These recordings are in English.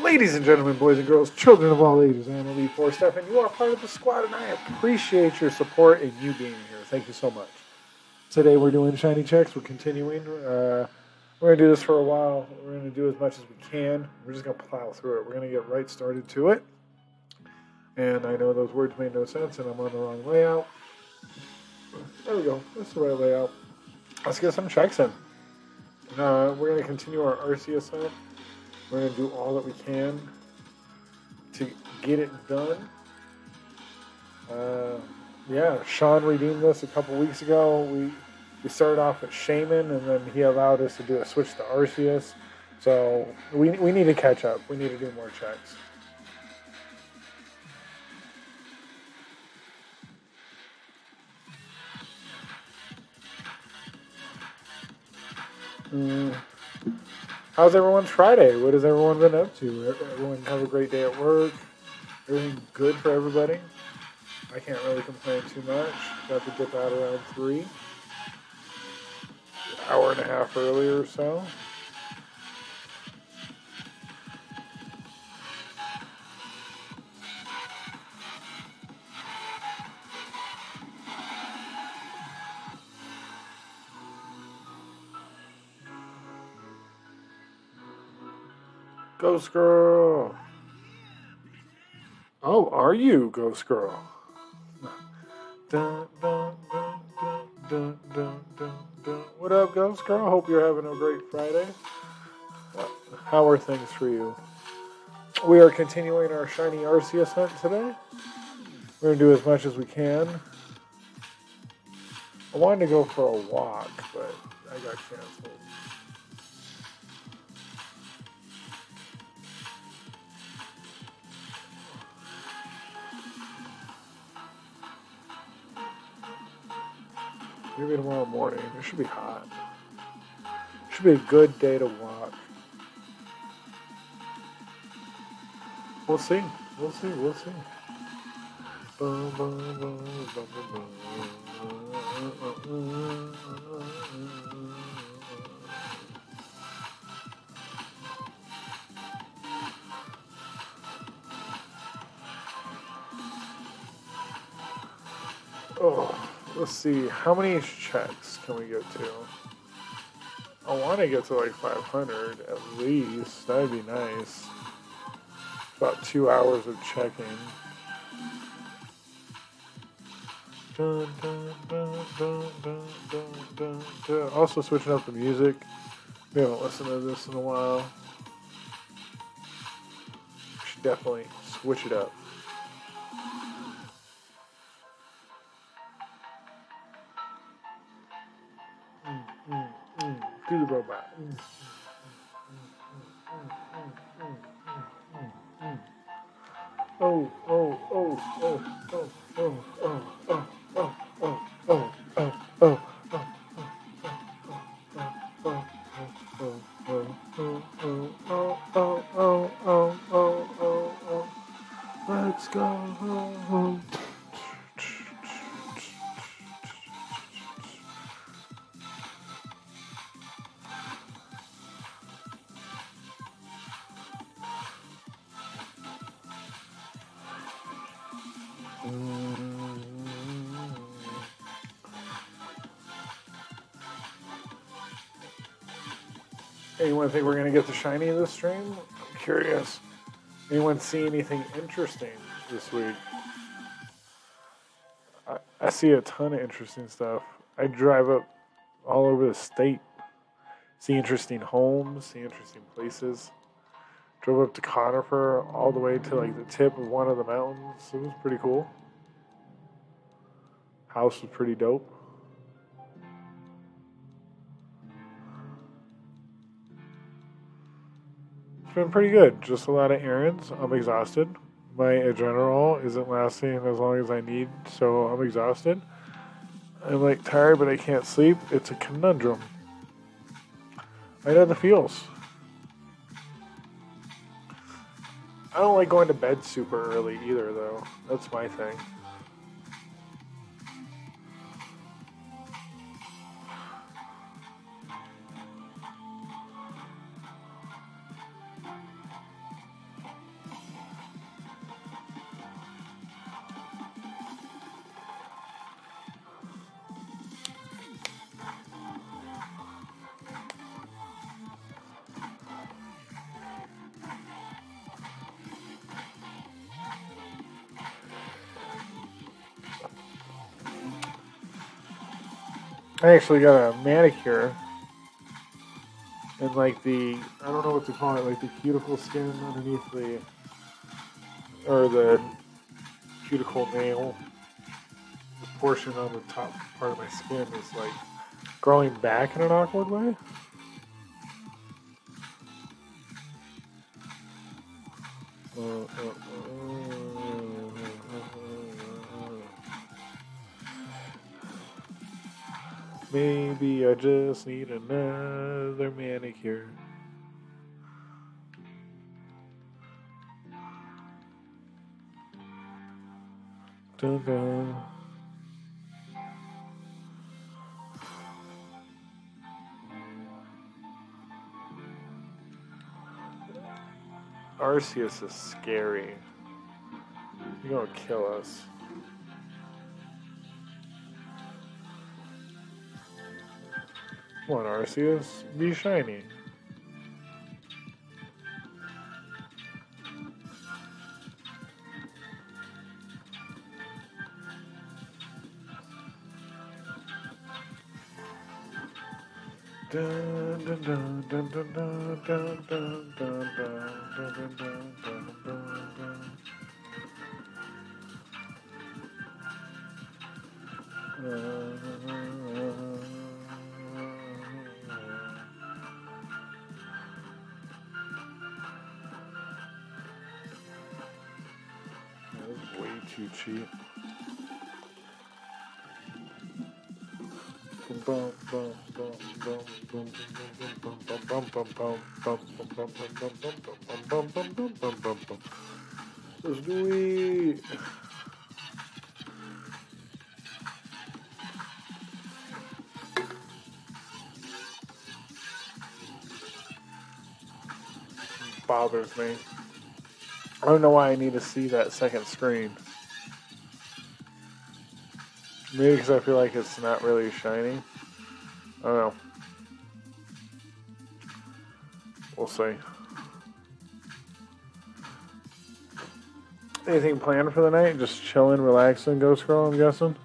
Ladies and gentlemen, boys and girls, children of all ages, I am Elite Four Steph, and you are part of the squad, and I appreciate your support and you being here. Thank you so much. Today we're doing shiny checks. We're continuing. We're going to do this for a while. We're going to do as much as we can. We're just going to plow through it. We're going to get right started to it. And I know those words made no sense, and I'm on the wrong layout. There we go. That's the right layout. Let's get some checks in. We're going to continue our Arceus hunt. We're going to do all that we can to get it done. Yeah, Sean redeemed this a couple weeks ago. We started off with Shaman, and then he allowed us to do a switch to Arceus. So we need to catch up. We need to do more checks. How's everyone's Friday? What has everyone been up to? Everyone have a great day at work? Everything good for everybody? I can't really complain too much. Got to dip out around 3. An hour and a half earlier or so. Ghost Girl! Oh, are you, Ghost Girl? Dun, dun, dun, dun, dun, dun, dun, dun. What up, Ghost Girl? Hope you're having a great Friday. How are things for you? We are continuing our shiny Arceus hunt today. We're going to do as much as we can. I wanted to go for a walk, but I got canceled. Maybe tomorrow morning. It should be hot. Should be a good day to walk. We'll see. We'll see. We'll see. Bum, bum, bum, bum, bum, Oh, let's see. How many checks can we get to? I want to get to like 500 at least. That'd be nice. About 2 hours of checking. Dun, dun, dun, dun, dun, dun, dun, dun. Also switching up the music. We haven't listened to this in a while. Should definitely switch it up. Do the robot. Oh, oh, oh, oh, oh, oh, oh, oh, oh, oh, oh, oh, oh, oh, let's go. Anyone think we're going to get the shiny this stream? I'm curious. Anyone see anything interesting this week? I see a ton of interesting stuff. I drive up all over the state. See interesting homes, see interesting places. Drove up to Conifer all the way to like the tip of one of the mountains. It was pretty cool. House was pretty dope. It's been pretty good. Just a lot of errands. I'm exhausted. My adrenaline isn't lasting as long as I need, so I'm exhausted. I'm like tired, but I can't sleep. It's a conundrum. I know the feels. I don't like going to bed super early either, though. That's my thing. I actually got a manicure. And like I don't know what to call it, like the cuticle skin underneath or the cuticle nail, the portion on the top part of my skin is like growing back in an awkward way. Maybe I just need another manicure. Dun dun. Arceus is scary. You're gonna kill us. Come on, Arceus. Be shiny. Dun, dun, dun, dun, dun, dun, dun, dun, dun, dun, dun, dun, dun. That was way too cheap. Let's do it. Bothers me. I don't know why I need to see that second screen. Maybe because I feel like it's not really shiny. I don't know. We'll see. Anything planned for the night? Just chilling, relaxing, Ghost Girl, I'm guessing?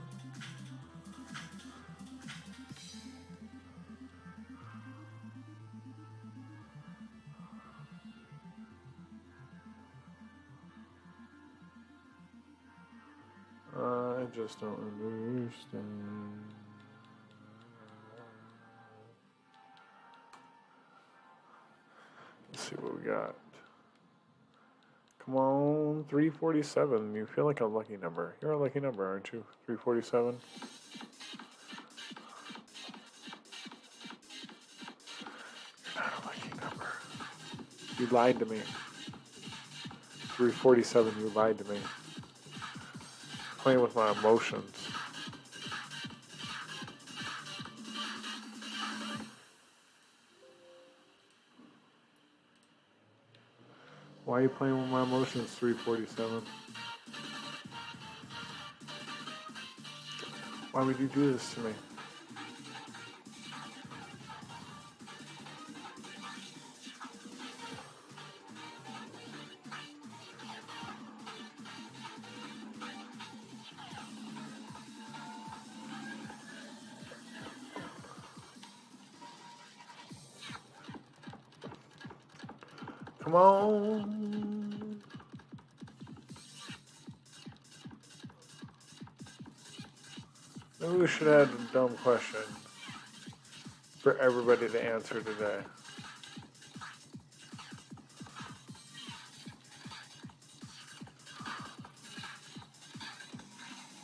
I just don't understand. Let's see what we got. Come on, 347. You feel like a lucky number. You're a lucky number, aren't you? 347. You're not a lucky number. You lied to me. 347, you lied to me. Playing with my emotions. Why are you playing with my emotions, 347? Why would you do this to me? Come on. Maybe we should have a dumb question for everybody to answer today.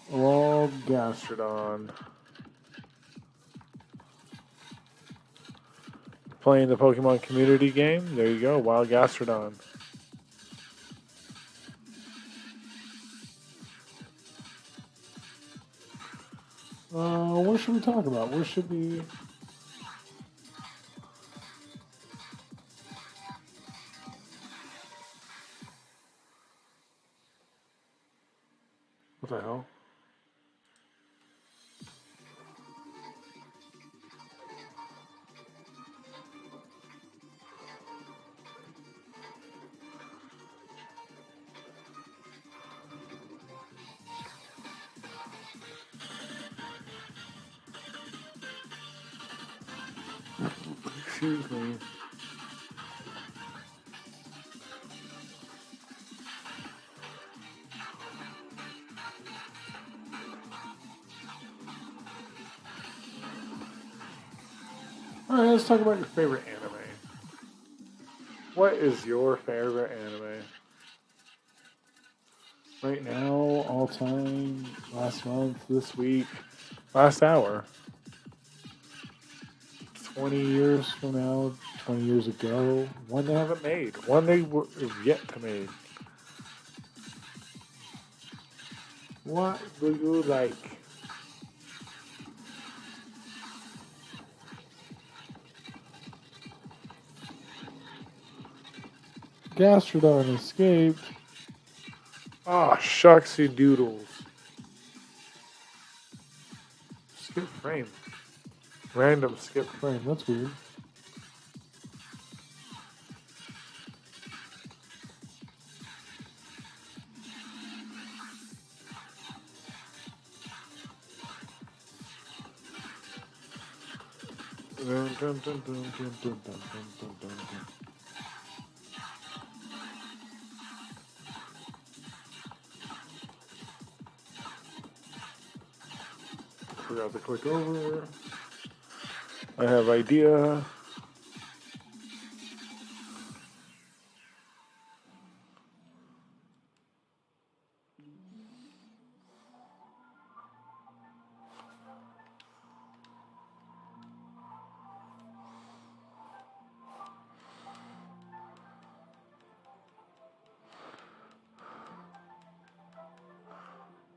Wild Gastrodon. Playing the Pokemon community game. There you go, Wild Gastrodon. What should we talk about? What should we... What the hell? Excuse me. Alright, let's talk about your favorite anime. What is your favorite anime? Right now, all time, last month, this week, last hour. 20 years from now, 20 years ago, one they haven't made, one they were yet to make. What do you like? Gastrodon escaped. Ah, shucksy doodles. Skip frame. Random skip frame. That's weird. Forgot to click over. I have idea.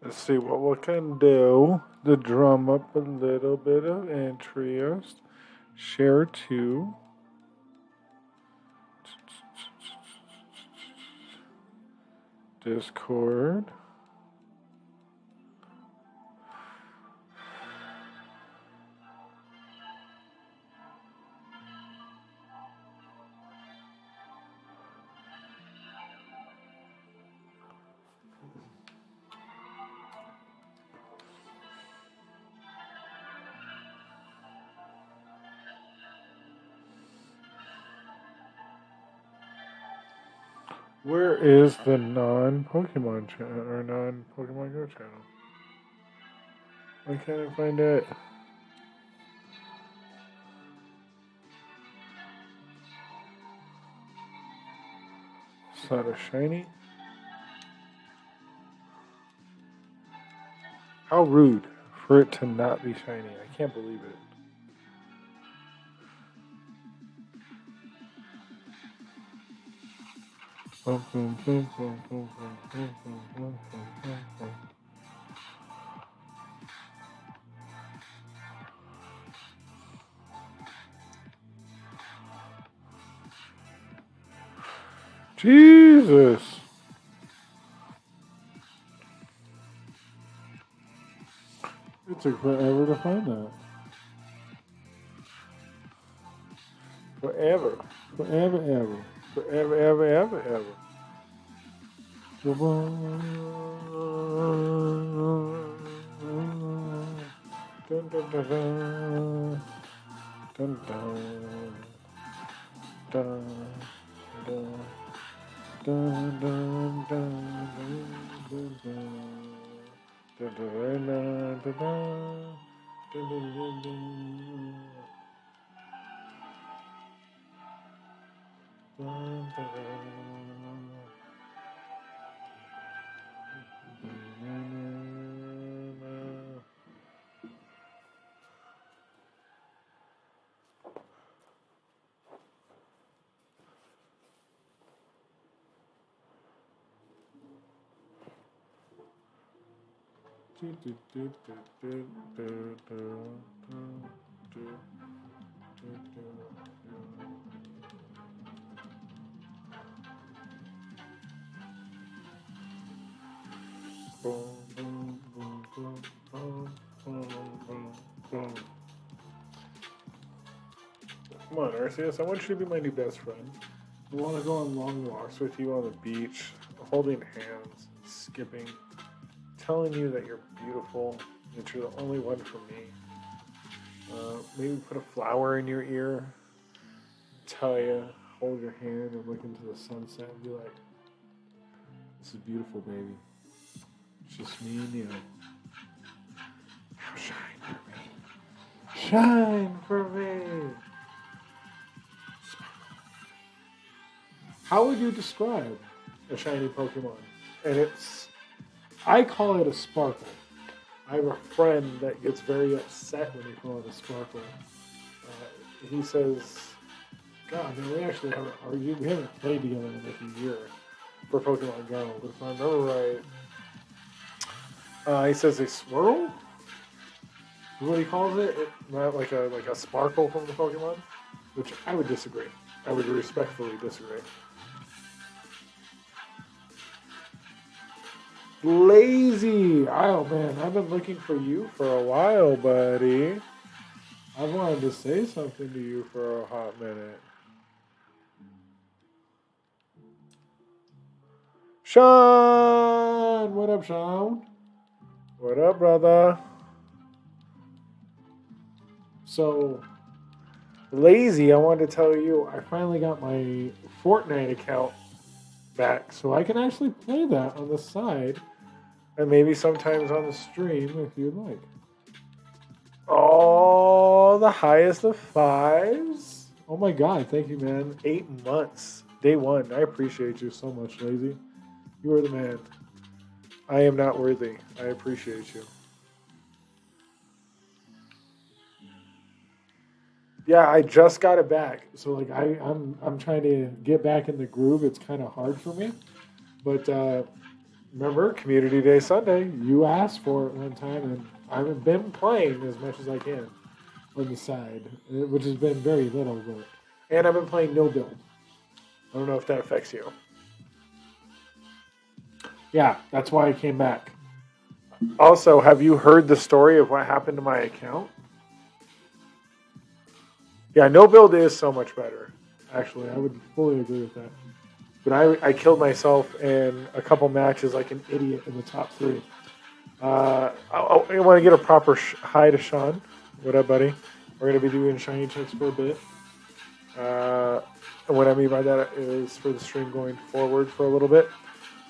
Let's see what we can do to drum up a little bit of interest. Share to. Discord. Where is the non-Pokemon channel or non-Pokemon Go channel? Why can't I find it? It's not a shiny. How rude for it to not be shiny. I can't believe it. Jesus. It took forever to find that. Forever. Forever, ever. Forever, ever, ever, ever. Dun, dun, dun, dun. Dun, dun. Dun, dun. Dun, dun, dun, dun, dun, dun. Dun, dun, dun, dun, dun. Dun, dun, dun, dun. Dun, dun, dun. Come on, Arceus, I want you to be my new best friend. I want to go on long walks with you on the beach, holding hands, skipping, telling you that you're beautiful, that you're the only one for me. Maybe put a flower in your ear. tell you, hold your hand and look into the sunset and be like, this is beautiful, baby. It's just me and you. Now shine for me. Shine for me. How would you describe a shiny Pokemon? And I call it a Sparkle. I have a friend that gets very upset when you call it a Sparkle. He says, God, man, we actually haven't argued. We haven't played together in like a year for Pokemon Go. But if I remember right, he says a swirl? Is what he calls it? Not like a sparkle from the Pokemon? Which I would disagree. I would respectfully disagree. Lazy! Oh man, I've been looking for you for a while, buddy. I've wanted to say something to you for a hot minute. Sean! What up, Sean? What up, brother? So, Lazy, I wanted to tell you, I finally got my Fortnite account back, so I can actually play that on the side, and maybe sometimes on the stream if you'd like. Oh, the highest of fives? Oh my God, thank you, man. 8 months. Day one. I appreciate you so much, Lazy. You are the man. I am not worthy. I appreciate you. Yeah, I just got it back. So like I'm trying to get back in the groove. It's kind of hard for me. But remember, Community Day Sunday, you asked for it one time, and I've been playing as much as I can on the side, which has been very little. And I've been playing no build. I don't know if that affects you. Yeah, that's why I came back. Also, have you heard the story of what happened to my account? Yeah, no build is so much better. Actually, I would fully agree with that. But I killed myself in a couple matches like an idiot in the top 3. I want to get a proper hi to Sean. What up, buddy? We're going to be doing shiny checks for a bit. And what I mean by that is for the stream going forward for a little bit.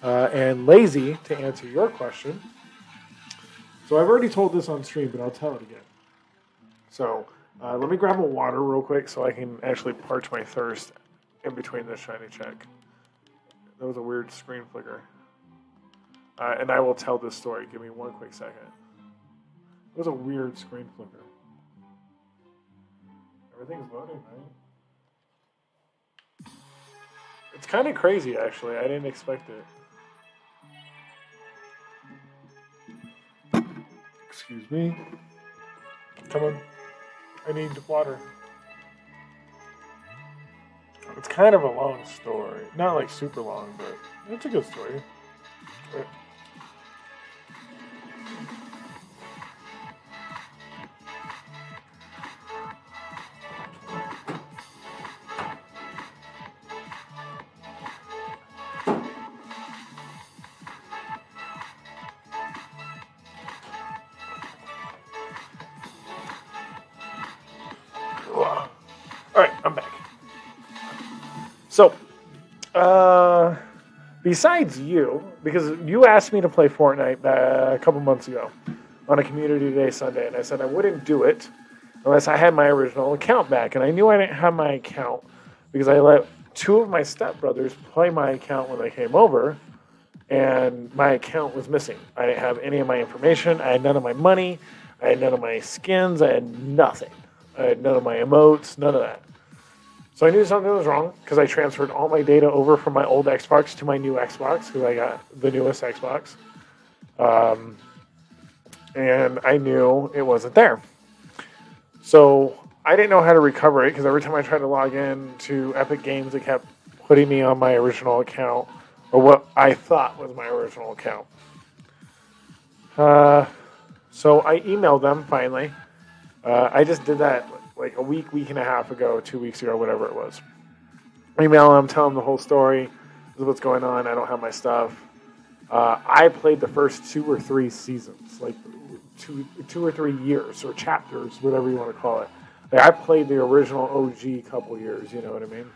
And Lazy, to answer your question. So I've already told this on stream, but I'll tell it again. So let me grab a water real quick so I can actually parch my thirst in between this shiny check. That was a weird screen flicker. And I will tell this story. Give me one quick second. It was a weird screen flicker. Everything's loading, right? It's kind of crazy, actually. I didn't expect it. Excuse me. Come on. I need water. It's kind of a long story. Not like super long, but it's a good story. But Alright, I'm back. So, besides you, because you asked me to play Fortnite a couple months ago on a Community Day Sunday, and I said I wouldn't do it unless I had my original account back. And I knew I didn't have my account because I let 2 of my stepbrothers play my account when they came over, and my account was missing. I didn't have any of my information. I had none of my money. I had none of my skins. I had nothing. I had none of my emotes, none of that. So I knew something was wrong because I transferred all my data over from my old Xbox to my new Xbox because I got the newest Xbox. And I knew it wasn't there. So I didn't know how to recover it because every time I tried to log in to Epic Games, it kept putting me on my original account, or what I thought was my original account. So I emailed them finally. I just did that like a week and a half ago, 2 weeks ago, whatever it was. Email them, tell them the whole story. This is what's going on. I don't have my stuff. I played the first 2 or 3 seasons, like two or 3 years or chapters, whatever you want to call it, Like, I played the original OG a couple years, you know what I mean?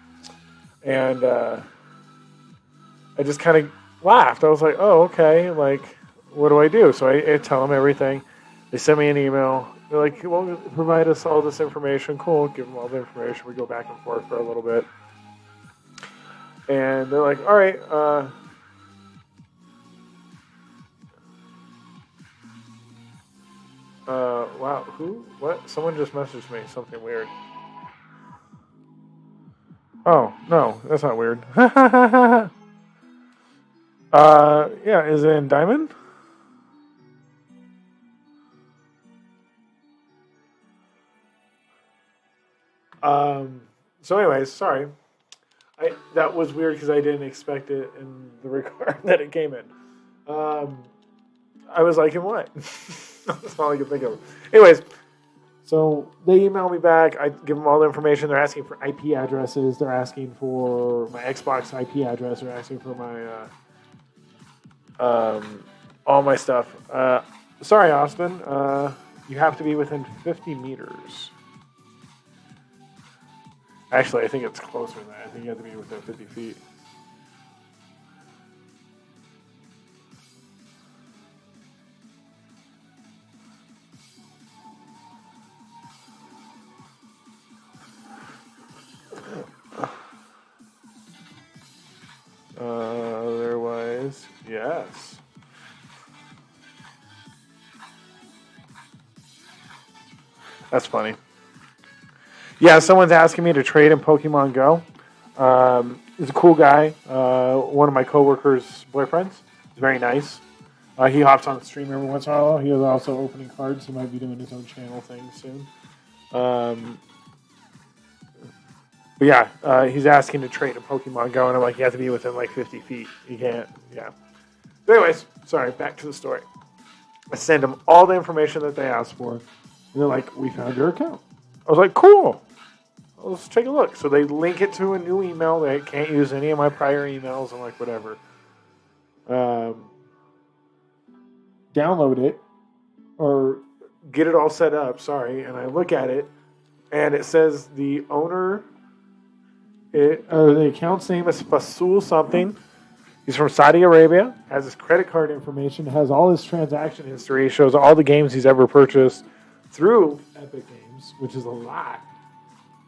And I just kind of laughed. I was like, oh, okay, like, what do I do? So I tell them everything. They send me an email. They're like, well, provide us all this information. Cool, give them all the information. We go back and forth for a little bit. And they're like, all right, wow, who? What? Someone just messaged me something weird. Oh, no, that's not weird. Yeah, is it in Diamond? So anyways, sorry. That was weird because I didn't expect it in the record that it came in. I was like, in what? That's all I could think of. Anyways, so they email me back. I give them all the information. They're asking for IP addresses. They're asking for my Xbox IP address. They're asking for my all my stuff. Sorry, Austin. You have to be within 50 meters. Actually, I think it's closer than that. I think you have to be within 50 feet. Otherwise, yes. That's funny. Yeah, someone's asking me to trade in Pokemon Go. He's a cool guy. One of my coworkers' boyfriends. He's very nice. He hops on the stream every once in a while. He is also opening cards. He might be doing his own channel thing soon. But yeah, he's asking to trade in Pokemon Go, and I'm like, you have to be within like 50 feet. You can't, yeah. But anyways, sorry, back to the story. I send them all the information that they asked for. And they're like, we found your account. I was like, cool. Let's take a look. So they link it to a new email. They can't use any of my prior emails. I'm like, whatever. Download it or get it all set up. Sorry. And I look at it and it says the owner, the account's name is Fasul something. He's from Saudi Arabia, has his credit card information, has all his transaction history, shows all the games he's ever purchased through Epic Games, which is a lot,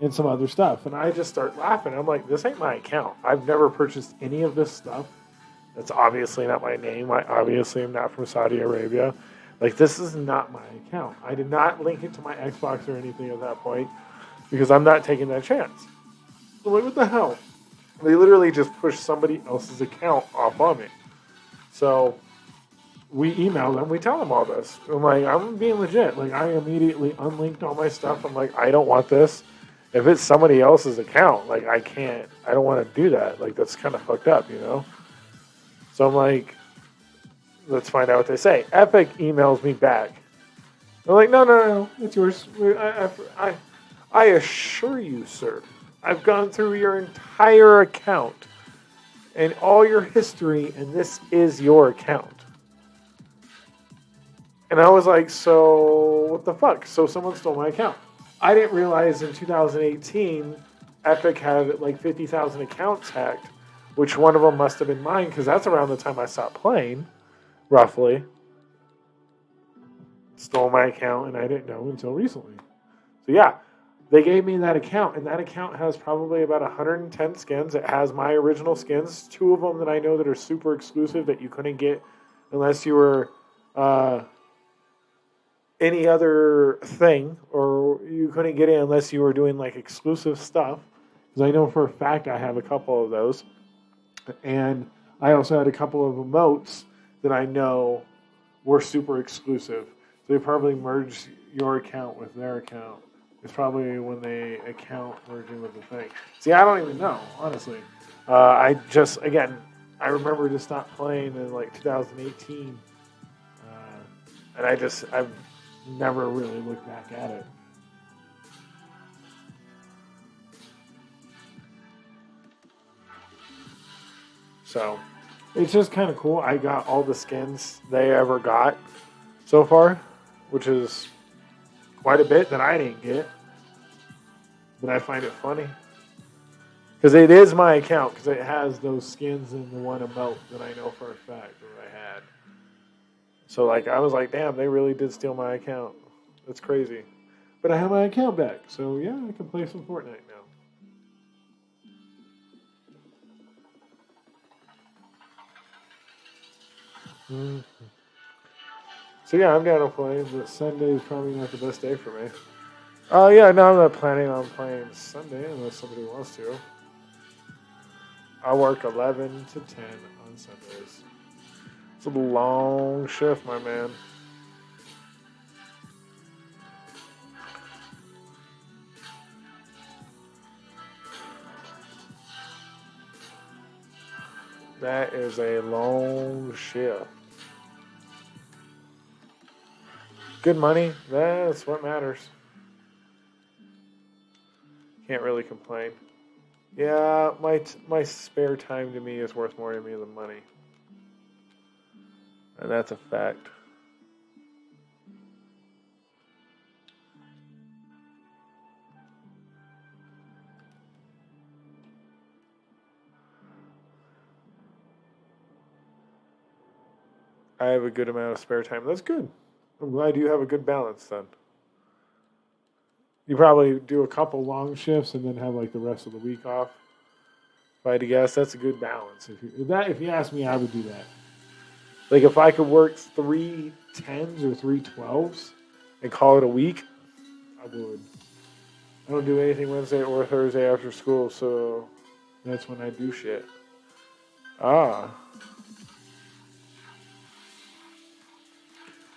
and some other stuff. And I just start laughing. I'm like, this ain't my account. I've never purchased any of this stuff. That's obviously not my name. I obviously am not from Saudi Arabia. Like, this is not my account. I did not link it to my Xbox or anything at that point because I'm not taking that chance. I'm like, what the hell? They literally just pushed somebody else's account off on me. So we email them. We tell them all this. I'm like, I'm being legit. Like, I immediately unlinked all my stuff. I'm like, I don't want this. If it's somebody else's account, like, I don't want to do that. Like, that's kind of fucked up, you know? So I'm like, let's find out what they say. Epic emails me back. They're like, no, it's yours. I assure you, sir, I've gone through your entire account and all your history, and this is your account. And I was like, so what the fuck? So someone stole my account. I didn't realize in 2018, Epic had like 50,000 accounts hacked, which one of them must have been mine because that's around the time I stopped playing, roughly. Stole my account, and I didn't know until recently. So yeah, they gave me that account, and that account has probably about 110 skins. It has my original skins, 2 of them that I know that are super exclusive that you couldn't get unless you were any other thing, or you couldn't get it unless you were doing like exclusive stuff. Because I know for a fact I have a couple of those. And I also had a couple of emotes that I know were super exclusive. So they probably merged your account with their account. It's probably when they account merging with the thing. See, I don't even know, honestly. I remember just stopped playing in like 2018. And I've never really looked back at it. So, it's just kind of cool. I got all the skins they ever got so far, which is quite a bit that I didn't get. But I find it funny. Because it is my account, because it has those skins in the one emote that I know for a fact that I had. So, like, I was like, damn, they really did steal my account. That's crazy. But I have my account back, so yeah, I can play some Fortnite now. Mm-hmm. So yeah, I'm down to play, but Sunday is probably not the best day for me. Oh yeah, no, I'm not planning on playing Sunday unless somebody wants to. I work 11 to 10 on Sundays. It's a long shift, my man. That is a long shift. Good money, that's what matters. Can't really complain. Yeah, my spare time to me is worth more to me than money. And that's a fact. I have a good amount of spare time. That's good. I'm glad you have a good balance then. You probably do a couple long shifts and then have like the rest of the week off. If I had to guess, that's a good balance. If you ask me, I would do that. Like if I could work 3 10s or 3 12s and call it a week, I would. I don't do anything Wednesday or Thursday after school, so that's when I do shit.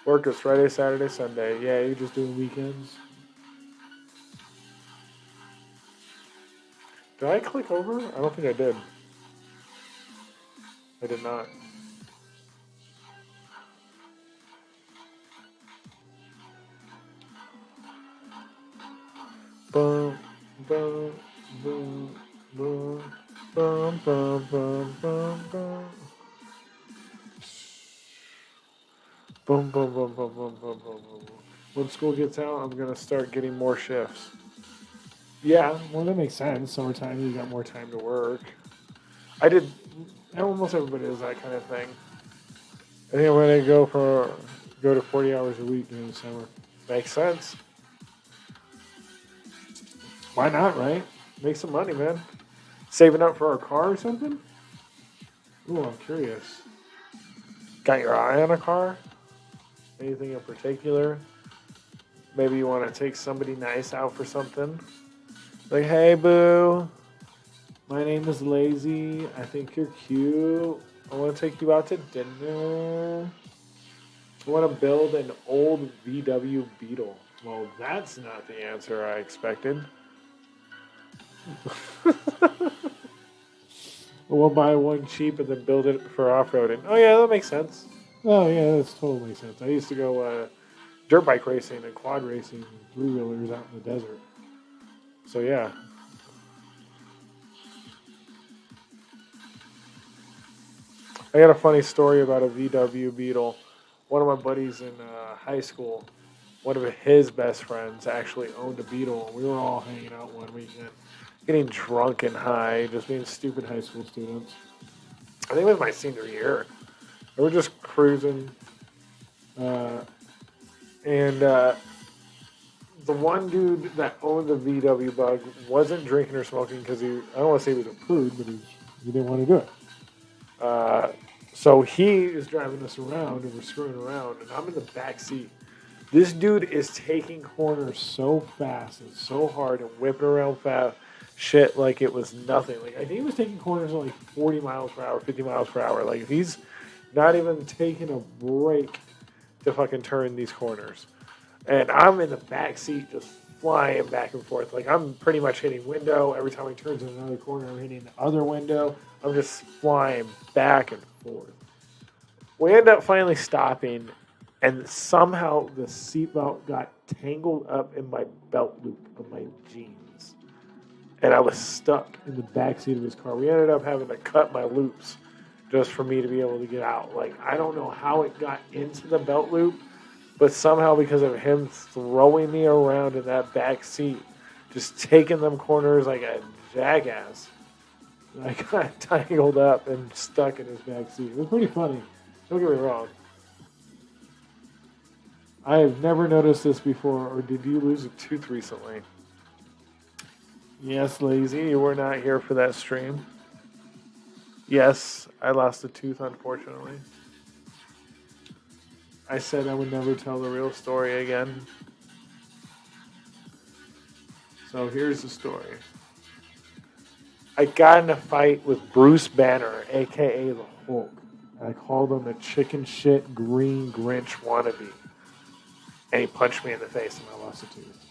Work is Friday, Saturday, Sunday. Yeah, you're just doing weekends. Did I click over? I don't think I did. I did not. Boom, boom, boom, boom, boom, boom, boom, boom, boom. Boom, boom, boom, boom, boom, boom, boom, boom. When school gets out, I'm going to start getting more shifts. Yeah, well, that makes sense. Summertime, you got more time to work. Almost everybody does that kind of thing. I think I'm going to go to 40 hours a week during the summer. Makes sense. Why not, right? Make some money, man. Saving up for a car or something? Ooh, I'm curious. Got your eye on a car? Anything in particular? Maybe you want to take somebody nice out for something? Like, hey, boo. My name is Lazy. I think you're cute. I want to take you out to dinner. I want to build an old VW Beetle. Well, that's not the answer I expected. We'll buy one cheap and then build it for off-roading. Oh, yeah, that makes sense. Oh, yeah, that totally makes sense. I used to go dirt bike racing and quad racing and three-wheelers out in the desert. So, yeah. I got a funny story about a VW Beetle. One of my buddies in high school, one of his best friends actually owned a Beetle. We were all hanging out one weekend, getting drunk and high, just being stupid high school students. I think it was my senior year. We were just cruising. And the one dude that owned the VW Bug wasn't drinking or smoking because I don't want to say he was a prude, but he didn't want to do it. So he is driving us around and we're screwing around and I'm in the back seat. This dude is taking corners so fast and so hard and whipping around fast shit like it was nothing. Like I think he was taking corners at like 40 miles per hour, 50 miles per hour. Like he's not even taking a break to fucking turn these corners. And I'm in the back seat just flying back and forth. Like I'm pretty much hitting window. Every time he turns in another corner, I'm hitting the other window. I'm just flying back and forth. We end up finally stopping, and somehow the seatbelt got tangled up in my belt loop of my jeans. And I was stuck in the back seat of his car. We ended up having to cut my loops just for me to be able to get out. Like, I don't know how it got into the belt loop, but somehow because of him throwing me around in that back seat just taking them corners like a jackass. I got tangled up and stuck in his back seat. It was pretty funny. Don't get me wrong. I have never noticed this before, or did you lose a tooth recently? Yes, Lazy, you were not here for that stream. Yes, I lost a tooth, unfortunately. I said I would never tell the real story again. So here's the story. I got in a fight with Bruce Banner, a.k.a. the Hulk. I called him a chicken shit green Grinch wannabe. And he punched me in the face and I lost a tooth.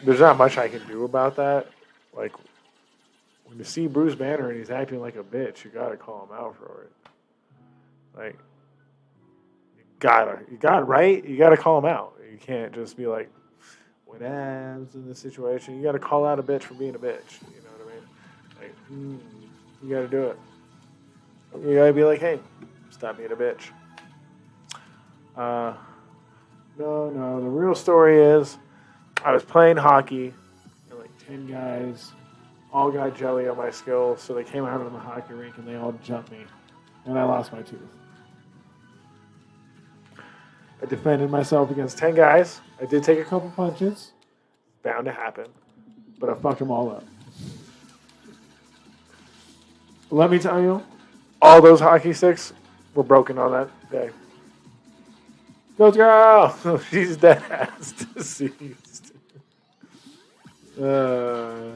There's not much I can do about that. Like, when you see Bruce Banner and he's acting like a bitch, you gotta call him out for it. Like, you gotta, right? You gotta call him out. You can't just be like, what happens in this situation? You gotta call out a bitch for being a bitch. You know what I mean? Like, you gotta do it. You gotta be like, hey, stop being a bitch. No, the real story is, I was playing hockey, and like 10 guys all got jelly on my skills, so they came out of the hockey rink and they all jumped me, and I lost my tooth. I defended myself against 10 guys. I did take a couple punches. Bound to happen. But I fucked them all up. Let me tell you, all those hockey sticks were broken on that day. Go girl! She's dead ass deceased. No.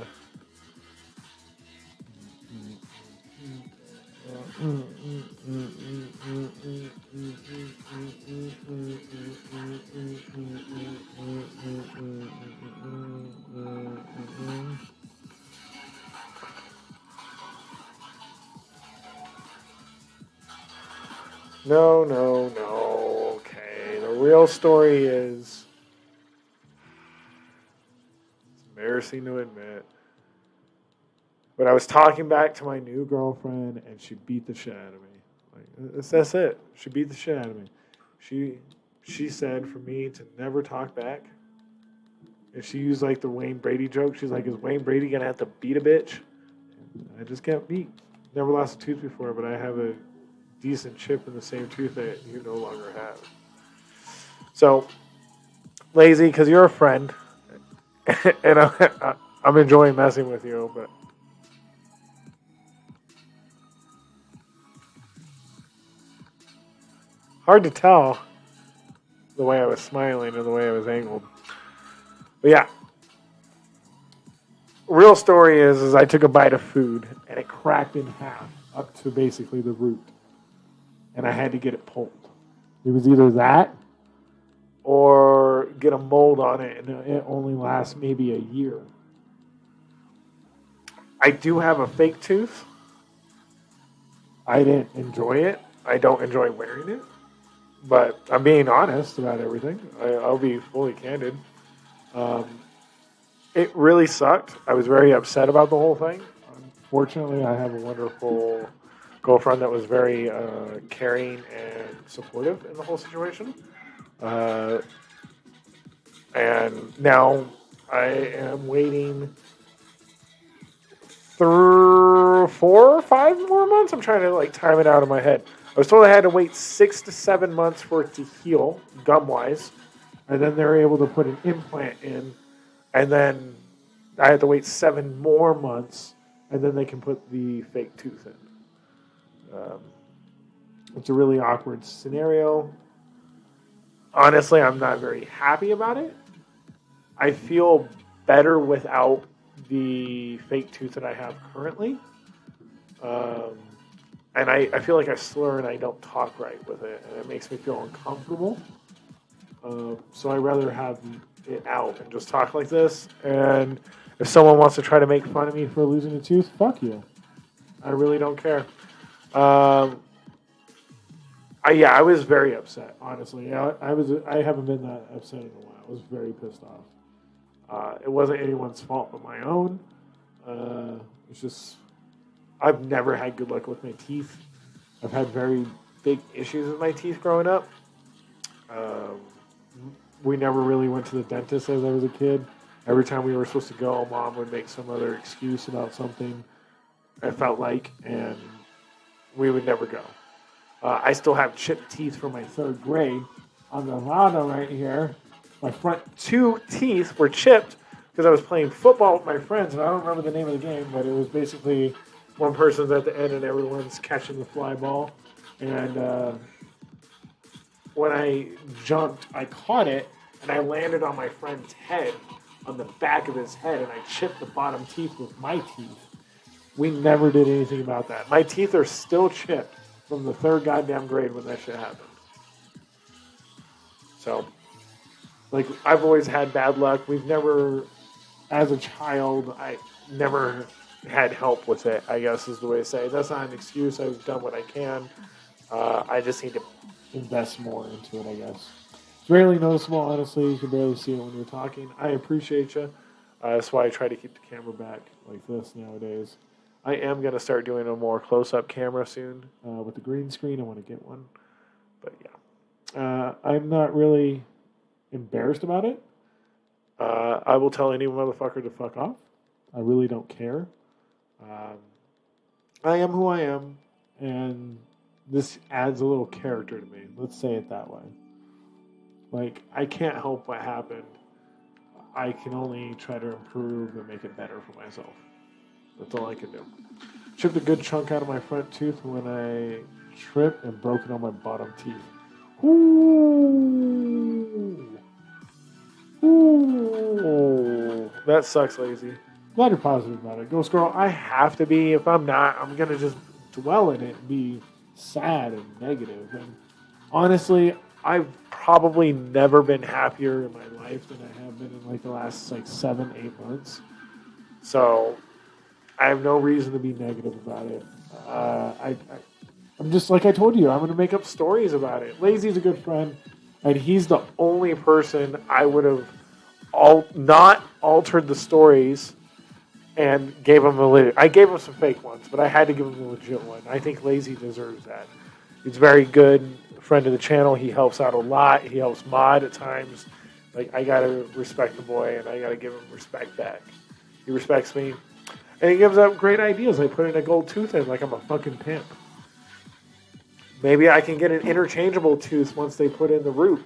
Okay, the real story is, it's embarrassing to admit, but I was talking back to my new girlfriend and she beat the shit out of me. Like, that's it. She beat the shit out of me. She said for me to never talk back. And she used like the Wayne Brady joke. She's like, is Wayne Brady gonna have to beat a bitch? And I just got beat. Never lost a tooth before, but I have a decent chip in the same tooth that you no longer have. So, Lazy, because you're a friend, and I'm enjoying messing with you, but hard to tell the way I was smiling and the way I was angled. But yeah, real story is I took a bite of food and it cracked in half up to basically the root. And I had to get it pulled. It was either that or get a mold on it, and it only lasts maybe a year. I do have a fake tooth. I didn't enjoy it. I don't enjoy wearing it. But I'm being honest about everything. I'll be fully candid. It really sucked. I was very upset about the whole thing. Unfortunately, I have a wonderful girlfriend that was very caring and supportive in the whole situation. And now I am waiting 4 or 5 more months. I'm trying to like time it out in my head. I was told I had to wait 6 to 7 months for it to heal, gum-wise. And then they're able to put an implant in. And then I had to wait 7 more months. And then they can put the fake tooth in. It's a really awkward scenario. Honestly, I'm not very happy about it. I feel better without the fake tooth that I have currently. And I feel like I slur and I don't talk right with it. And it makes me feel uncomfortable. So I'd rather have it out and just talk like this. And if someone wants to try to make fun of me for losing a tooth, fuck you. I really don't care. I was very upset, honestly. I haven't been that upset in a while. I was very pissed off. It wasn't anyone's fault but my own. It's just, I've never had good luck with my teeth. I've had very big issues with my teeth growing up. we never really went to the dentist as I was a kid. Every time we were supposed to go, Mom would make some other excuse about something, I felt like, and we would never go. I still have chipped teeth from my third grade on the Rana right here. My front 2 teeth were chipped because I was playing football with my friends, and I don't remember the name of the game, but it was basically one person's at the end and everyone's catching the fly ball. And when I jumped, I caught it, and I landed on my friend's head, on the back of his head, and I chipped the bottom teeth with my teeth. We never did anything about that. My teeth are still chipped from the 3rd goddamn grade when that shit happened. So, like, I've always had bad luck. We've never, as a child, I never had help with it, I guess is the way to say it. That's not an excuse. I've done what I can. I just need to invest more into it, I guess. It's rarely noticeable, honestly. You can barely see it when you're talking. I appreciate you. That's why I try to keep the camera back like this nowadays. I am going to start doing a more close-up camera soon with the green screen. I want to get one. But, yeah. I'm not really embarrassed about it. I will tell any motherfucker to fuck off. I really don't care. I am who I am, and this adds a little character to me. Let's say it that way. Like, I can't help what happened. I can only try to improve and make it better for myself. That's all I can do. Chipped a good chunk out of my front tooth when I tripped and broke it on my bottom teeth. Ooh. Ooh. That sucks, Lazy. Glad you're positive about it. Ghost Girl, I have to be. If I'm not, I'm going to just dwell in it and be sad and negative. And honestly, I've probably never been happier in my life than I have been in like the last 7-8 months. So I have no reason to be negative about it. I'm just, like I told you, I'm going to make up stories about it. Lazy's a good friend, and he's the only person I would have not altered the stories and gave him I gave him some fake ones, but I had to give him a legit one. I think Lazy deserves that. He's very good, friend of the channel. He helps out a lot. He helps mod at times. Like, I gotta respect the boy, and I gotta give him respect back. He respects me, and he gives out great ideas, like putting a gold tooth in, like I'm a fucking pimp. Maybe I can get an interchangeable tooth once they put in the root,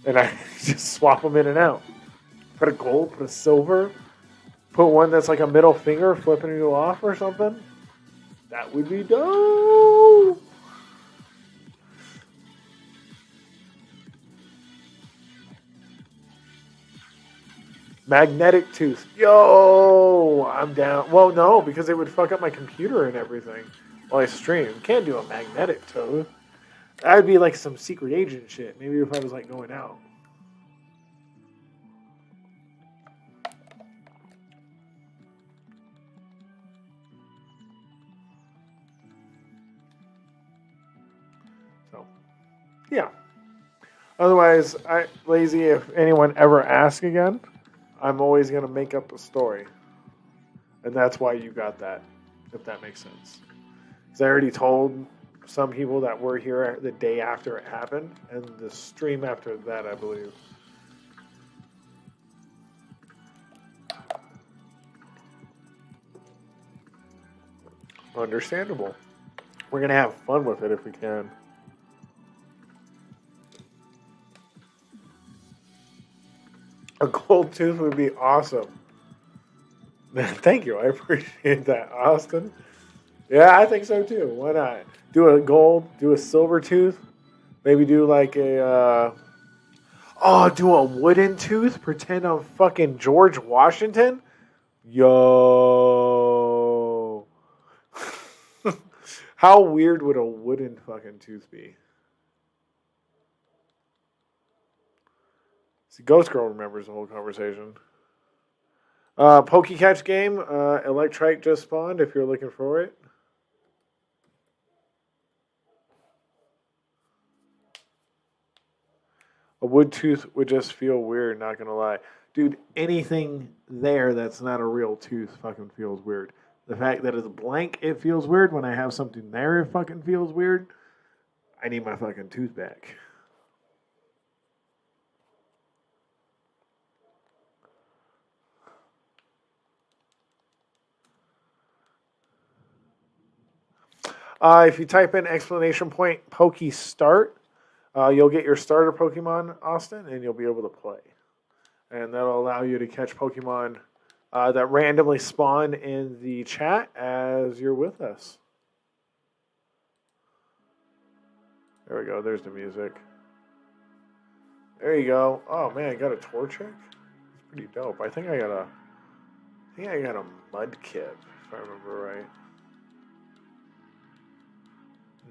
and I just swap them in and out. Put a gold, put a silver, put one that's like a middle finger, flipping you off or something. That would be dope. Magnetic tooth. Yo, I'm down. Well, no, because it would fuck up my computer and everything while I stream. Can't do a magnetic tooth. That'd be like some secret agent shit. Maybe if I was like going out. So, yeah. Otherwise, Lazy, if anyone ever asks again, I'm always going to make up a story. And that's why you got that, if that makes sense. Because I already told some people that were here the day after it happened, and the stream after that, I believe. Understandable. We're going to have fun with it if we can. A gold tooth would be awesome. Thank you. I appreciate that, Austin. Yeah, I think so too. Why not? Do a gold, do a silver tooth. Maybe do like a... do a wooden tooth? Pretend I'm fucking George Washington? Yo. How weird would a wooden fucking tooth be? See, Ghost Girl remembers the whole conversation. Poké Catch game. Electrike just spawned if you're looking for it. A wood tooth would just feel weird, not gonna lie. Dude, anything there that's not a real tooth fucking feels weird. The fact that it's blank, it feels weird. When I have something there, it fucking feels weird. I need my fucking tooth back. If you type in exclamation point Poké Start, you'll get your starter Pokemon, Austin, and you'll be able to play. And that'll allow you to catch Pokemon that randomly spawn in the chat as you're with us. There we go. There's the music. There you go. Oh man, I got a Torchic. It's pretty dope. I think I got a Mudkip, if I remember right.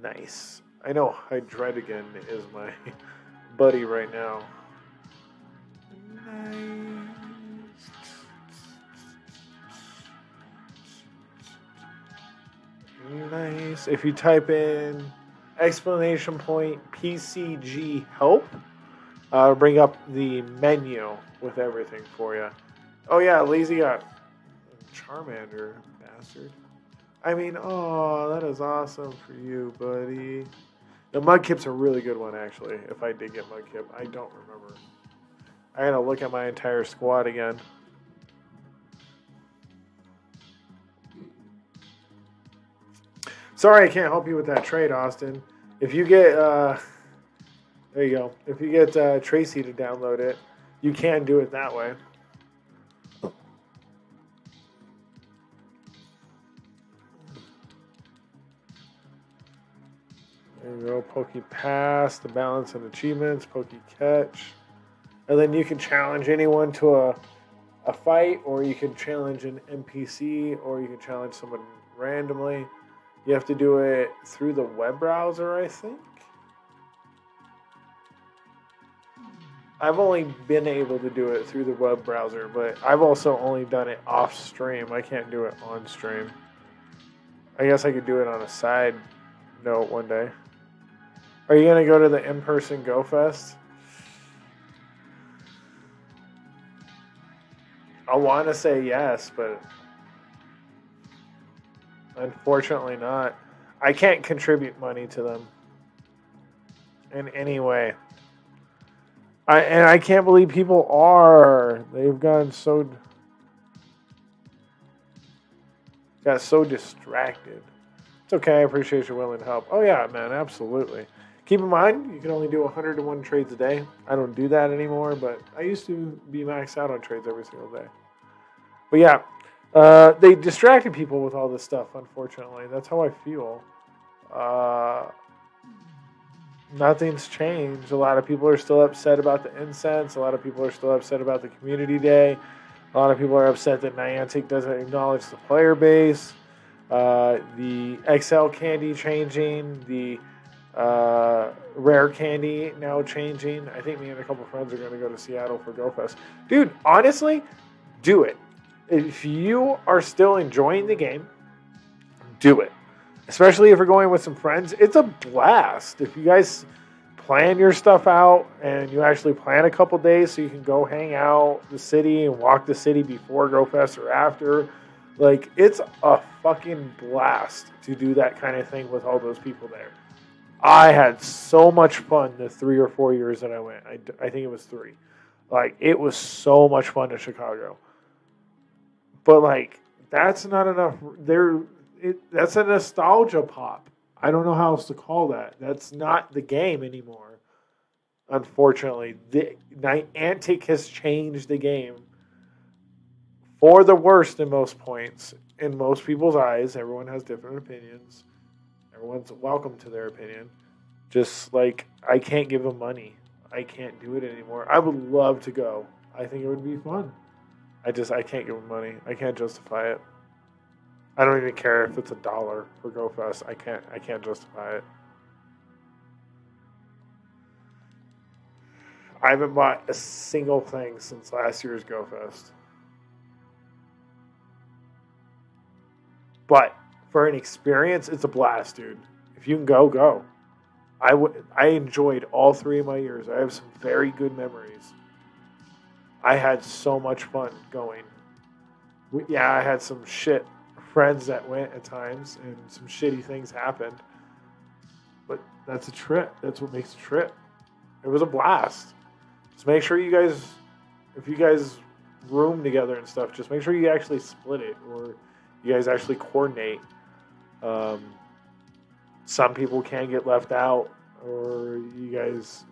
Nice. I know Hydreigon is my buddy right now. Nice. If you type in exclamation point PCG help, bring up the menu with everything for you. Oh yeah, Lazy got Charmander, bastard. I mean, oh, that is awesome for you, buddy. The Mudkip's a really good one, actually, if I did get Mudkip. I don't remember. I gotta look at my entire squad again. Sorry I can't help you with that trade, Austin. If you get, there you go. If you get Tracy to download it, you can do it that way. There you go. Poké Pass, the balance and achievements, Poké Catch. And then you can challenge anyone to a fight, or you can challenge an NPC, or you can challenge someone randomly. You have to do it through the web browser, I think. I've only been able to do it through the web browser, but I've also only done it off stream. I can't do it on stream. I guess I could do it on a side note one day. Are you going to go to the in-person Go Fest? I want to say yes, but unfortunately not. I can't contribute money to them in any way. I can't believe people are. They've got so distracted. It's okay. I appreciate you willing to help. Oh yeah, man, absolutely. Keep in mind, you can only do 101 trades a day. I don't do that anymore, but I used to be maxed out on trades every single day. But yeah, they distracted people with all this stuff, unfortunately. That's how I feel. Nothing's changed. A lot of people are still upset about the incense. A lot of people are still upset about the community day. A lot of people are upset that Niantic doesn't acknowledge the player base. The XL candy changing. The rare candy now changing. I think me and a couple friends are going to go to Seattle for GoFest. Dude, honestly, do it. If you are still enjoying the game, do it. Especially if you're going with some friends. It's a blast. If you guys plan your stuff out and you actually plan a couple days so you can go hang out the city and walk the city before GoFest or after, like, it's a fucking blast to do that kind of thing with all those people there. I had so much fun the 3 or 4 years that I went. I think it was 3. Like, it was so much fun in Chicago. But, like, that's not enough. That's a nostalgia pop. I don't know how else to call that. That's not the game anymore. Unfortunately, the Niantic has changed the game for the worst in most points. In most people's eyes, everyone has different opinions. Everyone's welcome to their opinion. Just like, I can't give them money. I can't do it anymore. I would love to go. I think it would be fun. I can't give them money. I can't justify it. I don't even care if it's $1 for GoFest. I can't justify it. I haven't bought a single thing since last year's GoFest. But for an experience, it's a blast, dude. If you can go, go. I enjoyed all 3 of my years. I have some very good memories. I had so much fun going. Yeah, I had some shit friends that went at times, and some shitty things happened. But that's a trip. That's what makes a trip. It was a blast. Just make sure you guys, if you guys room together and stuff, just make sure you actually split it, or you guys actually coordinate. some people can get left out, or you guys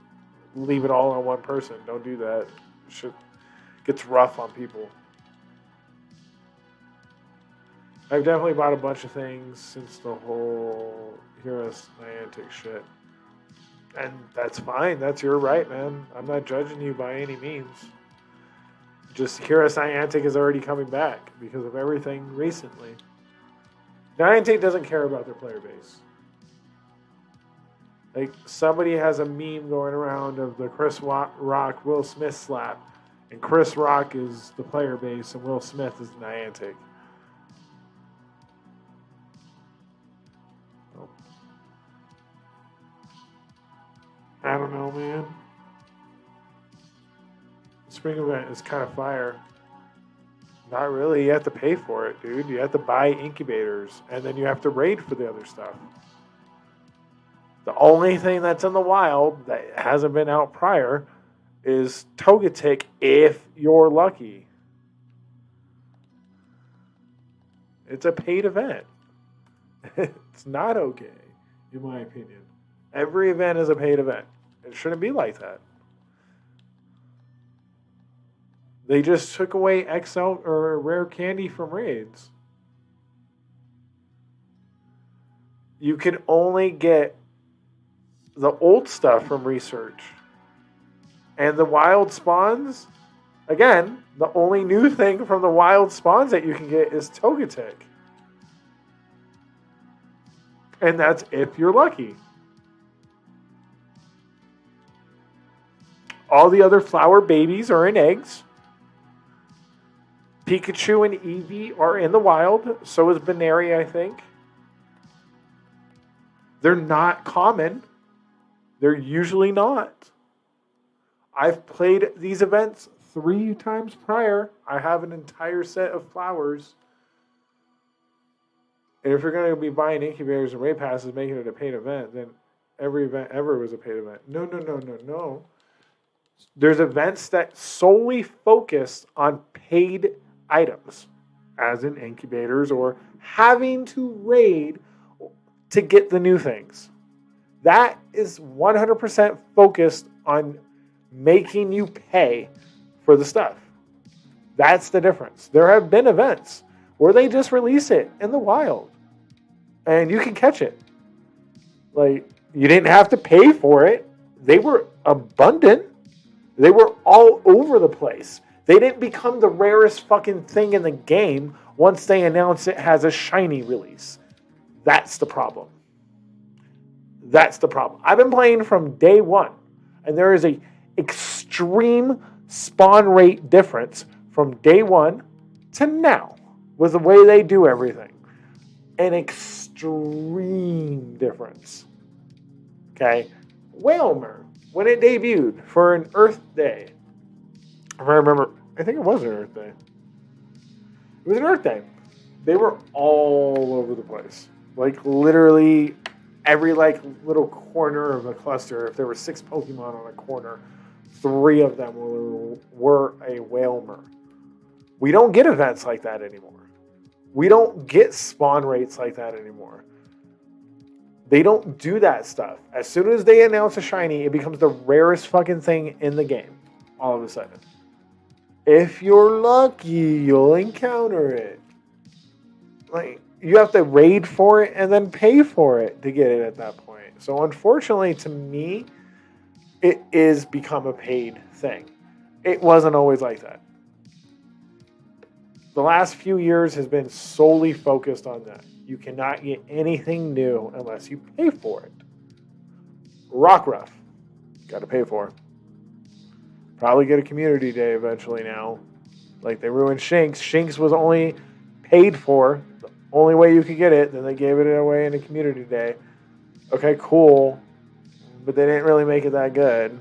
leave it all on one person. Don't do that. Shit gets rough on people. I've definitely bought a bunch of things since the whole Heroes Niantic shit. And that's fine. That's your right, man. I'm not judging you by any means. Just Heroes Niantic is already coming back because of everything recently. Niantic doesn't care about their player base. Like, somebody has a meme going around of the Chris Rock, Will Smith slap. And Chris Rock is the player base and Will Smith is Niantic. I don't know, man. Spring event is kind of fire. Not really. You have to pay for it, dude. You have to buy incubators, and then you have to raid for the other stuff. The only thing that's in the wild that hasn't been out prior is Togetic if you're lucky. It's a paid event. It's not okay, in my opinion. Every event is a paid event. It shouldn't be like that. They just took away XL or rare candy from raids. You could only get the old stuff from research. And the wild spawns, again, the only new thing from the wild spawns that you can get is Togetic. And that's if you're lucky. All the other flower babies are in eggs. Pikachu and Eevee are in the wild. So is Baneri, I think. They're not common. They're usually not. I've played these events 3 times prior. I have an entire set of flowers. And if you're going to be buying incubators and raid passes, making it a paid event, then every event ever was a paid event. No. There's events that solely focus on paid items, as in incubators or having to raid to get the new things. That is 100% focused on making you pay for the stuff. That's the difference. There have been events where they just release it in the wild and you can catch it. Like, you didn't have to pay for it. They were abundant. They were all over the place. They didn't become the rarest fucking thing in the game once they announced it has a shiny release. That's the problem. That's the problem. I've been playing from day one, and there is a extreme spawn rate difference from day one to now with the way they do everything. An extreme difference. Okay? Whalmer, when it debuted for an Earth Day, if I remember, I think it was an Earth Day. It was an Earth Day. They were all over the place. Like, literally every, like, little corner of a cluster. If there were 6 Pokemon on a corner, 3 of them were a Whalmer. We don't get events like that anymore. We don't get spawn rates like that anymore. They don't do that stuff. As soon as they announce a shiny, it becomes the rarest fucking thing in the game. All of a sudden. If you're lucky, you'll encounter it. Like, you have to raid for it and then pay for it to get it at that point. So unfortunately, to me, it is become a paid thing. It wasn't always like that. The last few years has been solely focused on that. You cannot get anything new unless you pay for it. Rockruff, got to pay for. Probably get a community day eventually now. Like they ruined Shinx. Shinx was only paid for. The only way you could get it. Then they gave it away in a community day. Okay, cool. But they didn't really make it that good.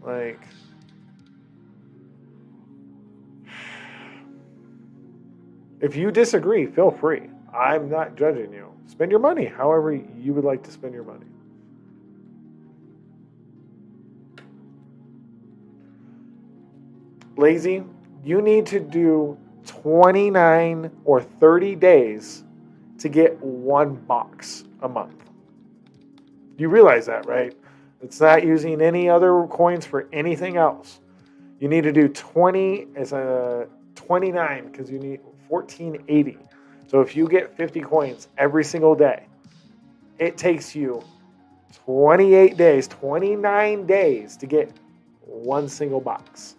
Like, if you disagree, feel free. I'm not judging you. Spend your money however you would like to spend your money. Lazy, you need to do 29 or 30 days to get 1 box a month. You realize that, right? It's not using any other coins for anything else. You need to do 20 as a 29 because you need 1480. So if you get 50 coins every single day, it takes you 28 days, 29 days to get one single box.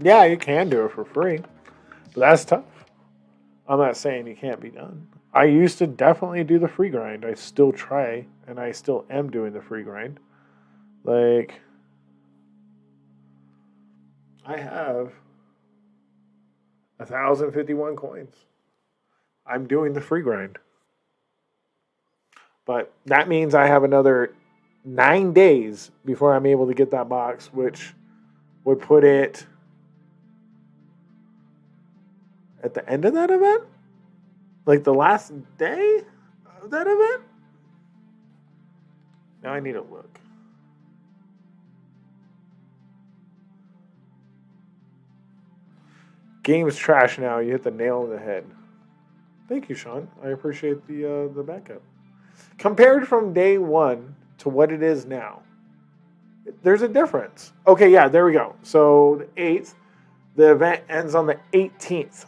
Yeah, you can do it for free, but that's tough. I'm not saying you can't be done. I used to definitely do the free grind. I still try, and I still am doing the free grind. Like, I have 1,051 coins. I'm doing the free grind. But that means I have another 9 days before I'm able to get that box, which would put it at the end of that event? Like the last day of that event? Now I need to look. Game's trash now. You hit the nail on the head. Thank you, Sean. I appreciate the backup. Compared from day one to what it is now, there's a difference. Okay, yeah, there we go. So the 8th, the event ends on the 18th.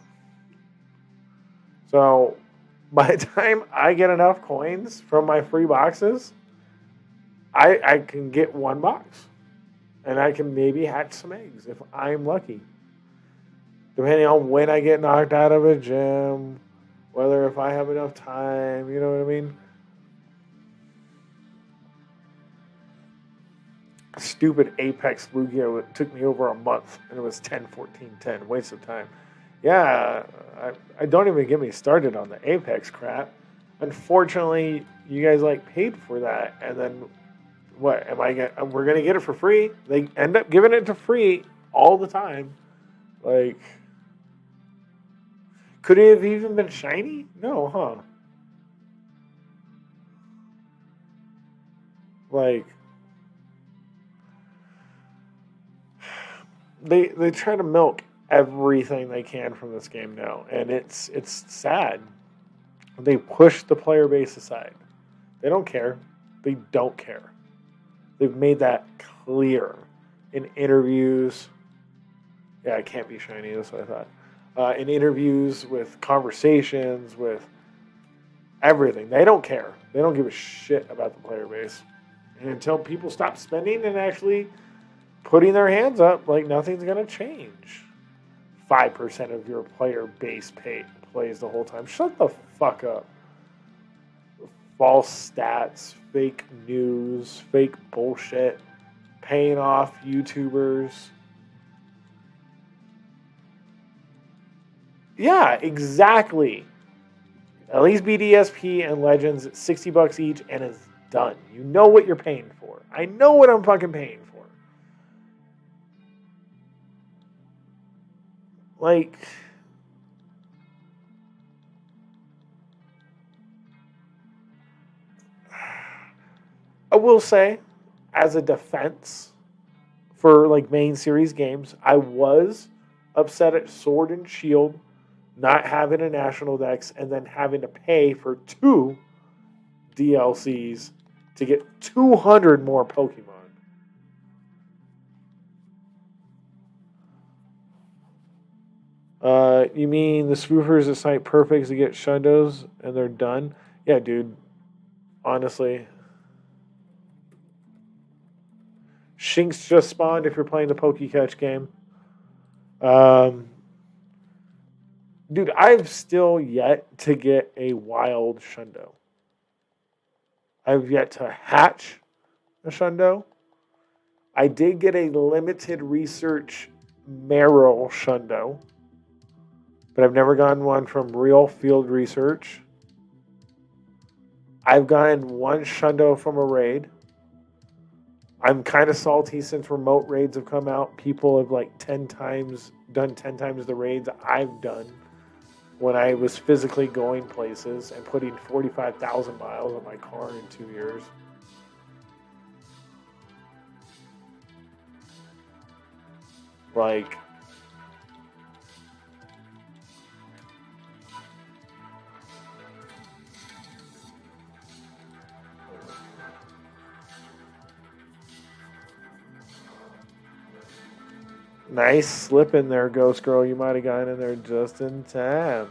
So by the time I get enough coins from my free boxes, I can get one box. And I can maybe hatch some eggs if I'm lucky. Depending on when I get knocked out of a gym, whether if I have enough time, you know what I mean? Stupid Apex Lugia took me over a month, and it was 10, 14, 10. Waste of time. Yeah, I don't even get me started on the Apex crap. Unfortunately, you guys paid for that, and then what? We're gonna get it for free. They end up giving it to free all the time. Could it have even been shiny? No, huh? They try to milk everything they can from this game now, and it's sad. They push the player base aside. They don't care. They don't care. They've made that clear in interviews. Yeah, it can't be shiny. That's what I thought. In interviews, with conversations, with everything. They don't care. They don't give a shit about the player base. And until people stop spending and actually putting their hands up, nothing's going to change. 5% of your player base plays the whole time. Shut the fuck up. False stats, fake news, fake bullshit, paying off YouTubers. Yeah, exactly. At least BDSP and Legends at $60 each, and it's done. You know what you're paying for. I know what I'm fucking paying for. I will say, as a defense for main series games, I was upset at Sword and Shield not having a national dex and then having to pay for 2 DLCs to get 200 more Pokemon. You mean the spoofers that cite perfects to get shundos and they're done? Yeah, dude. Honestly. Shinx just spawned if you're playing the Poké Catch game. Dude, I've still yet to get a wild Shundo. I've yet to hatch a Shundo. I did get a limited research Meryl Shundo, but I've never gotten one from real field research. I've gotten one Shundo from a raid. I'm kind of salty since remote raids have come out. People have done 10 times the raids I've done when I was physically going places and putting 45,000 miles on my car in 2 years. Like, nice slip in there, Ghost Girl. You might have gotten in there just in time.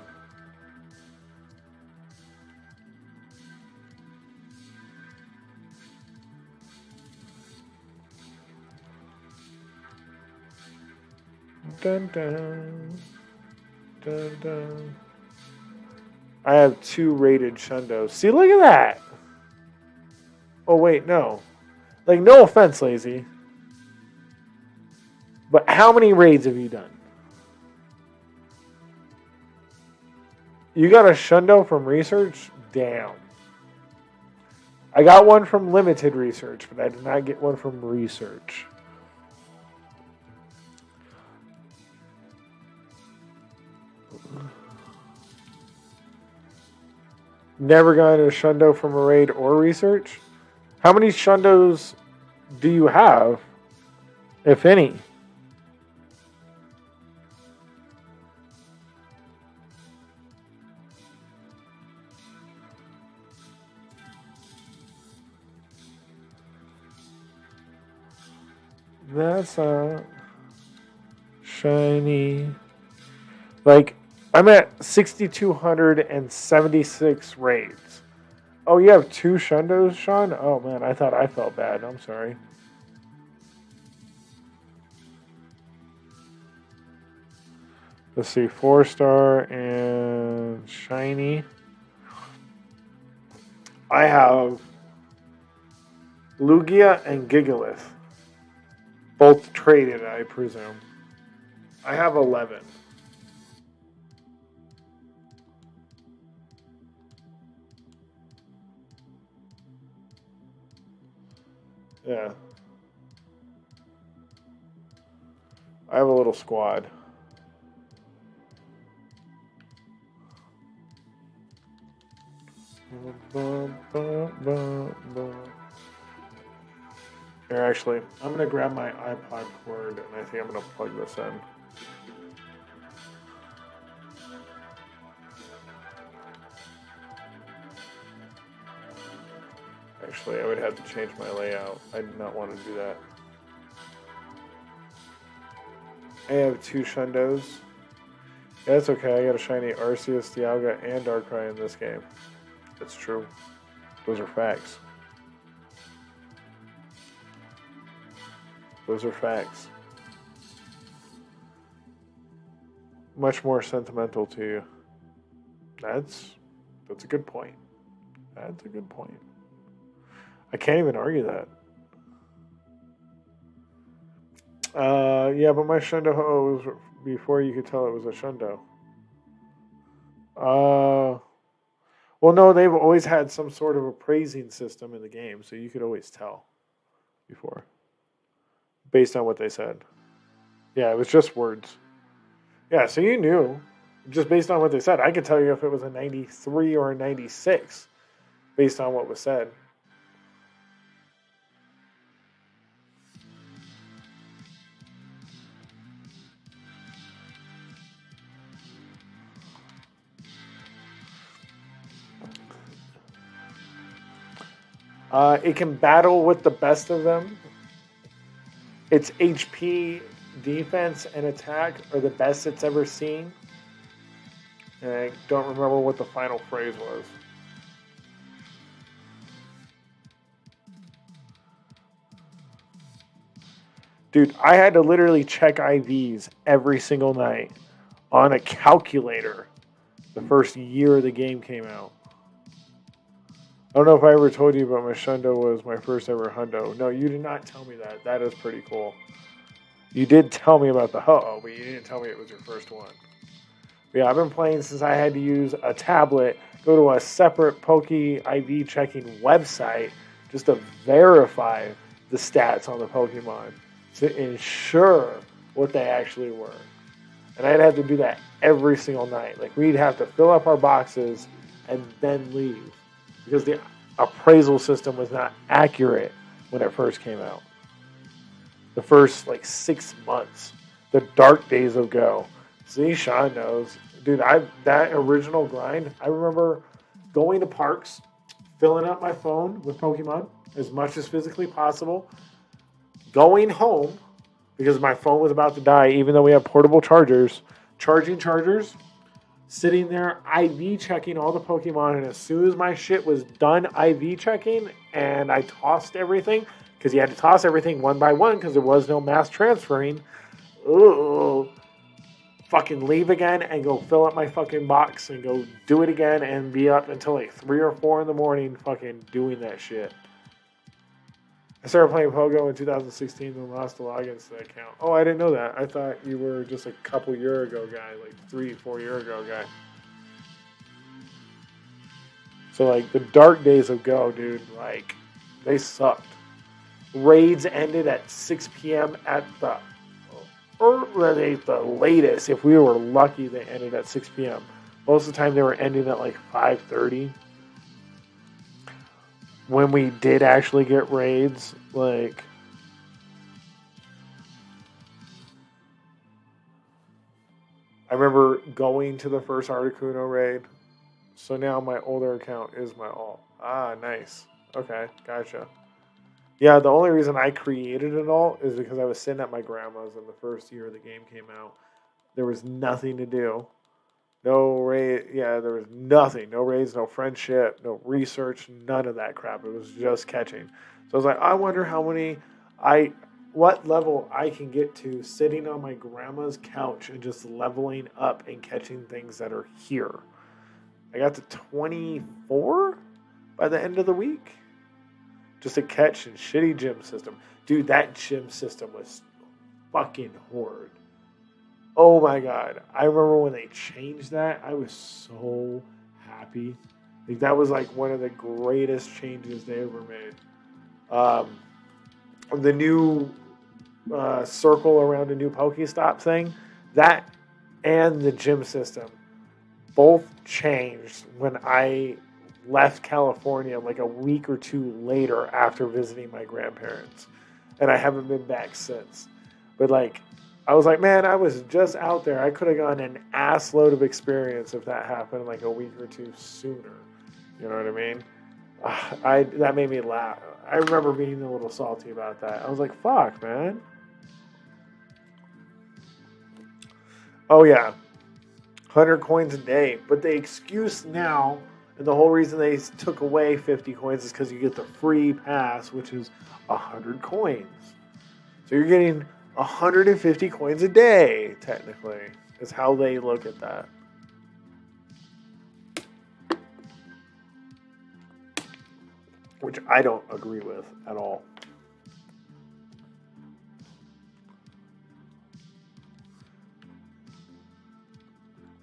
Dun, dun, dun, dun. I have 2 rated Shundos. See, look at that. Oh, wait, no. Like, no offense, Lazy. But how many raids have you done? You got a Shundo from research? Damn. I got one from limited research, but I did not get one from research. Never gotten a Shundo from a raid or research? How many Shundos do you have, if any? That's shiny. Like, I'm at 6,276 raids. Oh, you have 2 Shundos, Sean? Oh, man, I thought I felt bad. I'm sorry. Let's see, 4-star and shiny. I have Lugia and Gigalith. Both traded, I presume. I have 11. Yeah. I have a little squad. Here, actually, I'm going to grab my iPod cord and I think I'm going to plug this in. Actually, I would have to change my layout. I do not want to do that. I have 2 Shundos. Yeah, that's okay. I got a shiny Arceus, Dialga, and Darkrai in this game. That's true. Those are facts. Those are facts. Much more sentimental to you. That's a good point. That's a good point. I can't even argue that. Yeah, but my Shundo was before you could tell it was a Shundo. Well, no, they've always had some sort of appraising system in the game, so you could always tell before, based on what they said. Yeah, it was just words. Yeah, so you knew, just based on what they said. I could tell you if it was a 93 or a 96, based on what was said. It can battle with the best of them. Its HP, defense, and attack are the best it's ever seen. And I don't remember what the final phrase was. Dude, I had to literally check IVs every single night on a calculator the first year the game came out. I don't know if I ever told you, but my Shundo was my first ever Hundo. No, you did not tell me that. That is pretty cool. You did tell me about the Ho-Oh, but you didn't tell me it was your first one. But yeah, I've been playing since I had to use a tablet, go to a separate Poké IV checking website just to verify the stats on the Pokemon to ensure what they actually were. And I'd have to do that every single night. Like, we'd have to fill up our boxes and then leave, because the appraisal system was not accurate when it first came out. The first, 6 months, The dark days of Go. See, Sean knows. Dude, that original grind, I remember going to parks, filling up my phone with Pokemon as much as physically possible, going home, because my phone was about to die, even though we have portable chargers, charging chargers, sitting there IV checking all the Pokemon, and as soon as my shit was done IV checking and I tossed everything, because you had to toss everything one by one because there was no mass transferring, fucking leave again and go fill up my fucking box and go do it again and be up until like 3 or 4 in the morning fucking doing that shit. I started playing Pogo in 2016 and lost the logins to that account. Oh, I didn't know that. I thought you were just a couple year ago guy, like 3-4 year ago guy. So like the dark days of Go, dude, like they sucked. Raids ended at 6 p.m. at the latest. If we were lucky, they ended at 6 p.m. Most of the time, they were ending at like 5:30. When we did actually get raids, like I remember going to the first Articuno raid. So now my older account is my alt. Ah, nice. Okay, gotcha. Yeah, the only reason I created it all is because I was sitting at my grandma's in the first year the game came out. There was nothing to do. No raid. Yeah, there was nothing. No raids, no friendship, no research, none of that crap. It was just catching. So I was like, I wonder what level I can get to sitting on my grandma's couch and just leveling up and catching things that are here. I got to 24 by the end of the week. Just a catch and shitty gym system. Dude, that gym system was fucking horrid. Oh my god. I remember when they changed that, I was so happy. Like that was like one of the greatest changes they ever made. The new circle around a new Pokestop thing, that and the gym system both changed when I left California like a week or two later after visiting my grandparents. And I haven't been back since. But like, I was like, man, I was just out there. I could have gotten an ass load of experience if that happened like a week or two sooner. You know what I mean? That made me laugh. I remember being a little salty about that. I was like, fuck, man. Oh yeah. 100 coins a day. But the excuse now, and the whole reason they took away 50 coins is because you get the free pass, which is 100 coins. So you're getting 150 coins a day, technically, is how they look at that. Which I don't agree with at all.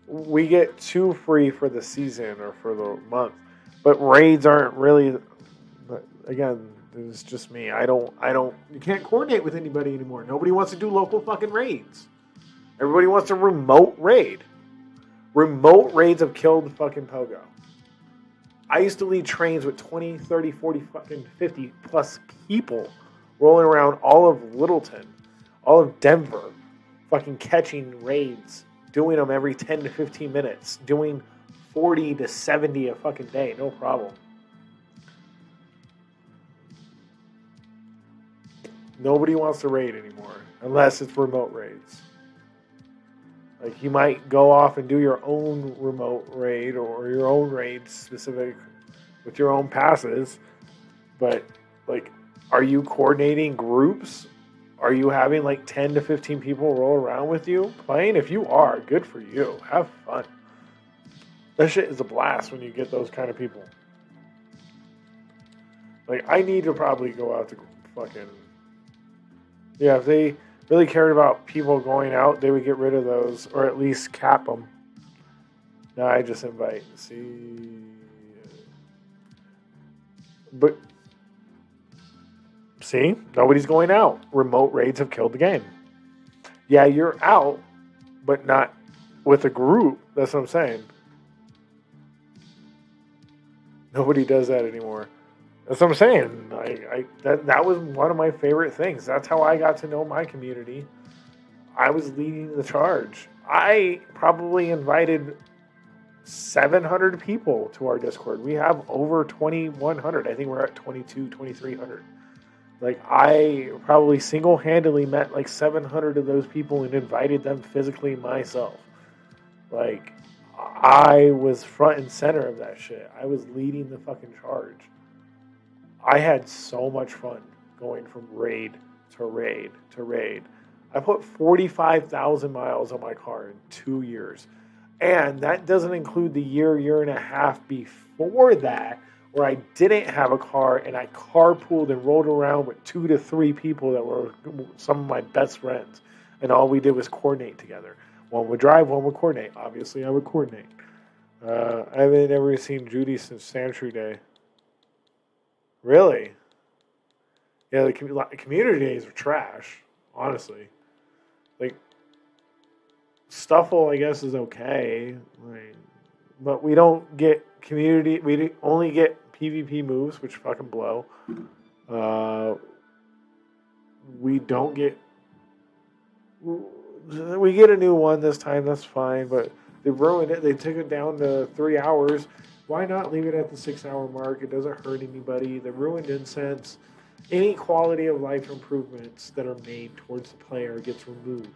We get 2 free for the season or for the month, but raids aren't really. Again, it's just me. You can't coordinate with anybody anymore. Nobody wants to do local fucking raids. Everybody wants a remote raid. Remote raids have killed fucking Pogo. I used to lead trains with 20, 30, 40, fucking 50 plus people rolling around all of Littleton, all of Denver, fucking catching raids. Doing them every 10 to 15 minutes. Doing 40 to 70 a fucking day. No problem. Nobody wants to raid anymore. Unless it's remote raids. Like, you might go off and do your own remote raid or your own raid specific with your own passes. But, like, are you coordinating groups? Are you having like 10 to 15 people roll around with you playing? If you are, good for you. Have fun. That shit is a blast when you get those kind of people. Like, I need to probably go out to fucking... Yeah, if they really cared about people going out, they would get rid of those, or at least cap them. No, I just invite. See... But... See? Nobody's going out. Remote raids have killed the game. Yeah, you're out, but not with a group. That's what I'm saying. Nobody does that anymore. That's what I'm saying. That was one of my favorite things. That's how I got to know my community. I was leading the charge. I probably invited 700 people to our Discord. We have over 2,100. I think we're at 2,300. Like, I probably single-handedly met like 700 of those people and invited them physically myself. Like, I was front and center of that shit. I was leading the fucking charge. I had so much fun going from raid to raid to raid. I put 45,000 miles on my car in 2 years. And that doesn't include the year and a half before that, where I didn't have a car and I carpooled and rode around with 2 to 3 people that were some of my best friends. And all we did was coordinate together. One would drive, one would coordinate. Obviously, I would coordinate. I haven't ever seen Judy since Sandshrew Day. Really? Yeah, the community days are trash, honestly. Like, Stuffle, I guess, is okay. Like, but we don't get community. We only get PvP moves, which fucking blow. We don't get... We get a new one this time, that's fine, but they ruined it. They took it down to 3 hours. Why not leave it at the 6-hour mark? It doesn't hurt anybody. The ruined incense, any quality of life improvements that are made towards the player gets removed.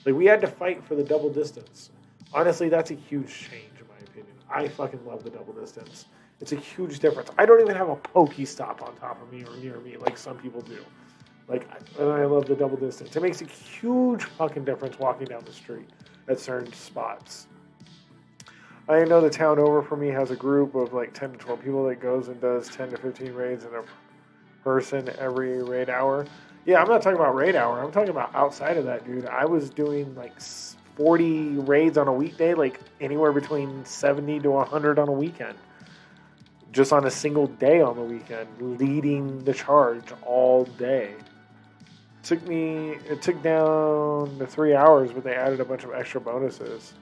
Like, we had to fight for the double distance. Honestly, that's a huge change in my opinion. I fucking love the double distance. It's a huge difference. I don't even have a Pokestop on top of me or near me like some people do. Like, I love the double distance. It makes a huge fucking difference walking down the street at certain spots. I know the town over for me has a group of like 10 to 12 people that goes and does 10 to 15 raids in a person every raid hour. Yeah, I'm not talking about raid hour. I'm talking about outside of that, dude. I was doing like 40 raids on a weekday, like anywhere between 70 to 100 on a weekend. Just on a single day on the weekend, leading the charge all day. It took down to 3 hours, but they added a bunch of extra bonuses.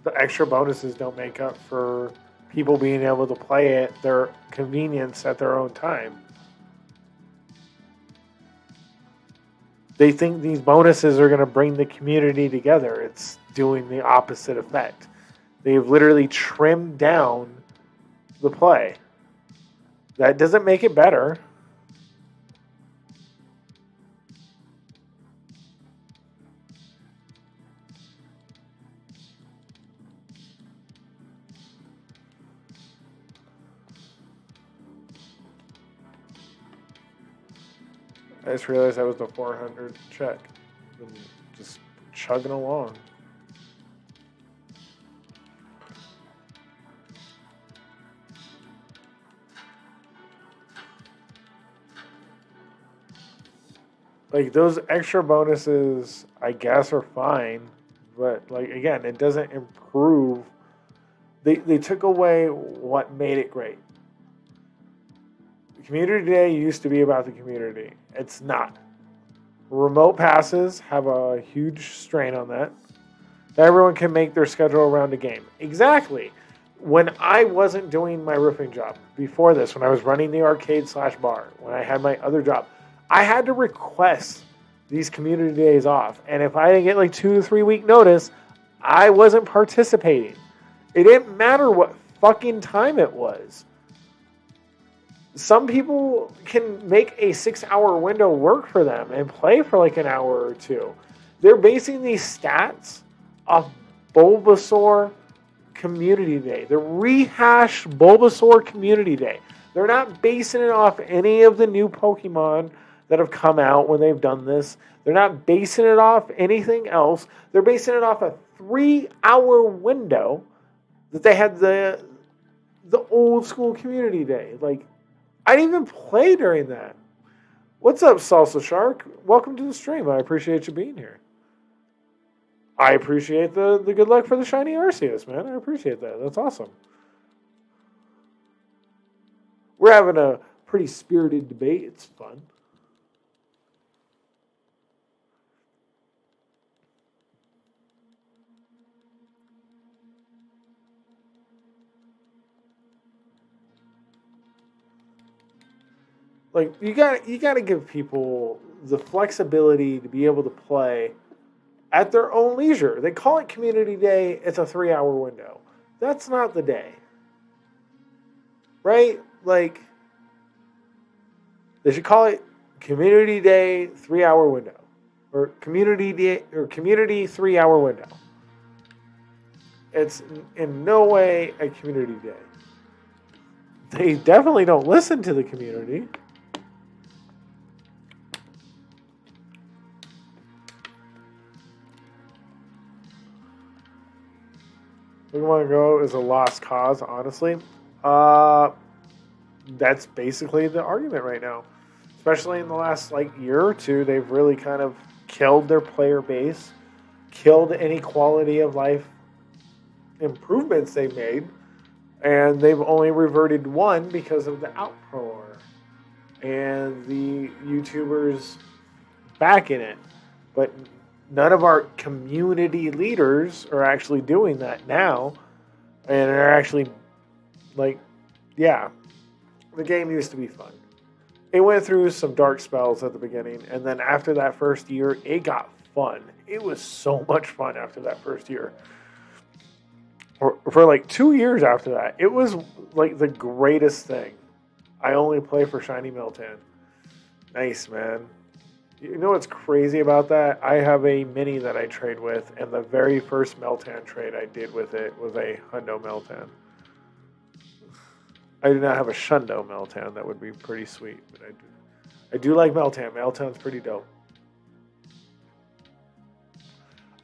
The extra bonuses don't make up for people being able to play at their convenience at their own time. They think these bonuses are going to bring the community together. It's doing the opposite effect. They've literally trimmed down the play. That doesn't make it better. I just realized that was the 400 check. And just chugging along. Like, those extra bonuses, I guess, are fine. But, like, again, it doesn't improve. They took away what made it great. Community Day used to be about the community. It's not. Remote passes have a huge strain on that. Everyone can make their schedule around a game. Exactly. When I wasn't doing my roofing job, before this, when I was running the arcade/bar, when I had my other job, I had to request these community days off. And if I didn't get like 2 to 3 week notice, I wasn't participating. It didn't matter what fucking time it was. Some people can make a 6-hour window work for them and play for like an hour or two. They're basing these stats off Bulbasaur Community Day. The rehashed Bulbasaur Community Day. They're not basing it off any of the new Pokemon that have come out when they've done this. They're not basing it off anything else. They're basing it off a 3-hour window that they had the old school Community Day. Like, I didn't even play during that. What's up, Salsa Shark? Welcome to the stream. I appreciate you being here. I appreciate the good luck for the shiny Arceus, man. I appreciate that. That's awesome. We're having a pretty spirited debate. It's fun. Like you got to give people the flexibility to be able to play at their own leisure. They call it community day. It's a 3-hour window. That's not the day, right? Like they should call it community day 3-hour window, or community day or community 3-hour window. It's in no way a community day. They definitely don't listen to the community. Pokemon Go is a lost cause, honestly. That's basically the argument right now. Especially in the last year or two, they've really kind of killed their player base, killed any quality of life improvements they made, and they've only reverted one because of the outroar and the YouTubers backing it. But none of our community leaders are actually doing that now, and are actually the game used to be fun. It went through some dark spells at the beginning, and then after that first year, it got fun. It was so much fun after that first year. For 2 years after that, it was the greatest thing. I only play for Shiny Meltan. Nice, man. You know what's crazy about that? I have a mini that I trade with, and the very first Meltan trade I did with it was a Hundo Meltan. I do not have a Shundo Meltan. That would be pretty sweet, but I do like Meltan. Meltan's pretty dope.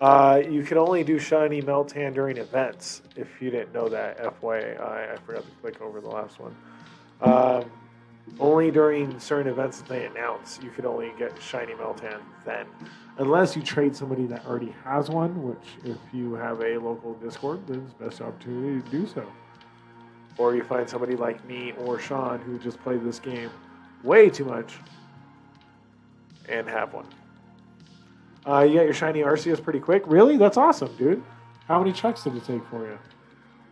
You can only do Shiny Meltan during events, if you didn't know that, FYI. I forgot to click over the last one. Only during certain events that they announce, you could only get Shiny Meltan then. Unless you trade somebody that already has one, which if you have a local Discord, then it's the best opportunity to do so. Or you find somebody like me or Sean who just played this game way too much and have one. You got your Shiny Arceus pretty quick. Really? That's awesome, dude. How many checks did it take for you?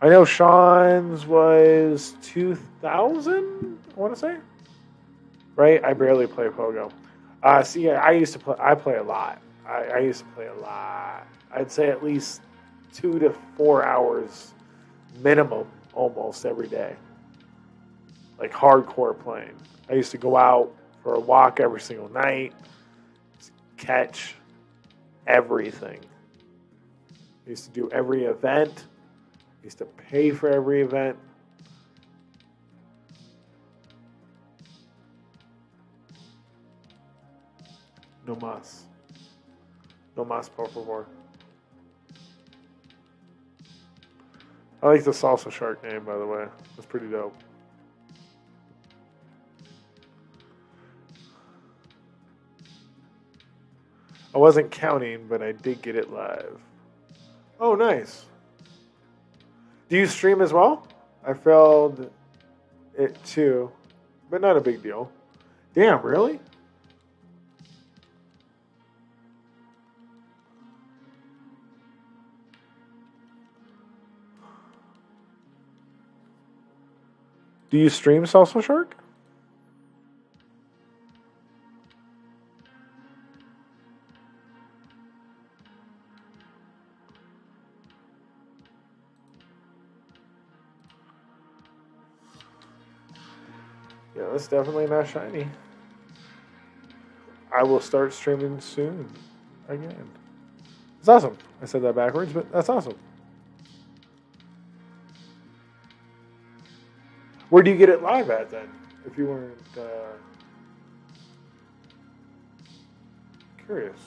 I know Sean's was 2,000, I want to say. Right? I barely play Pogo. I play a lot. I used to play a lot. I'd say at least 2 to 4 hours minimum almost every day. Hardcore playing. I used to go out for a walk every single night, catch everything. I used to do every event. I used to pay for every event. No más. No más, por favor. I like the Salsa Shark name, by the way. That's pretty dope. I wasn't counting, but I did get it live. Oh, nice. Do you stream as well? I failed it too, but not a big deal. Damn, really? Do you stream Salsa Shark? Yeah, that's definitely not shiny. I will start streaming soon. Again. It's awesome. I said that backwards, but that's awesome. Where do you get it live at then? If you weren't curious.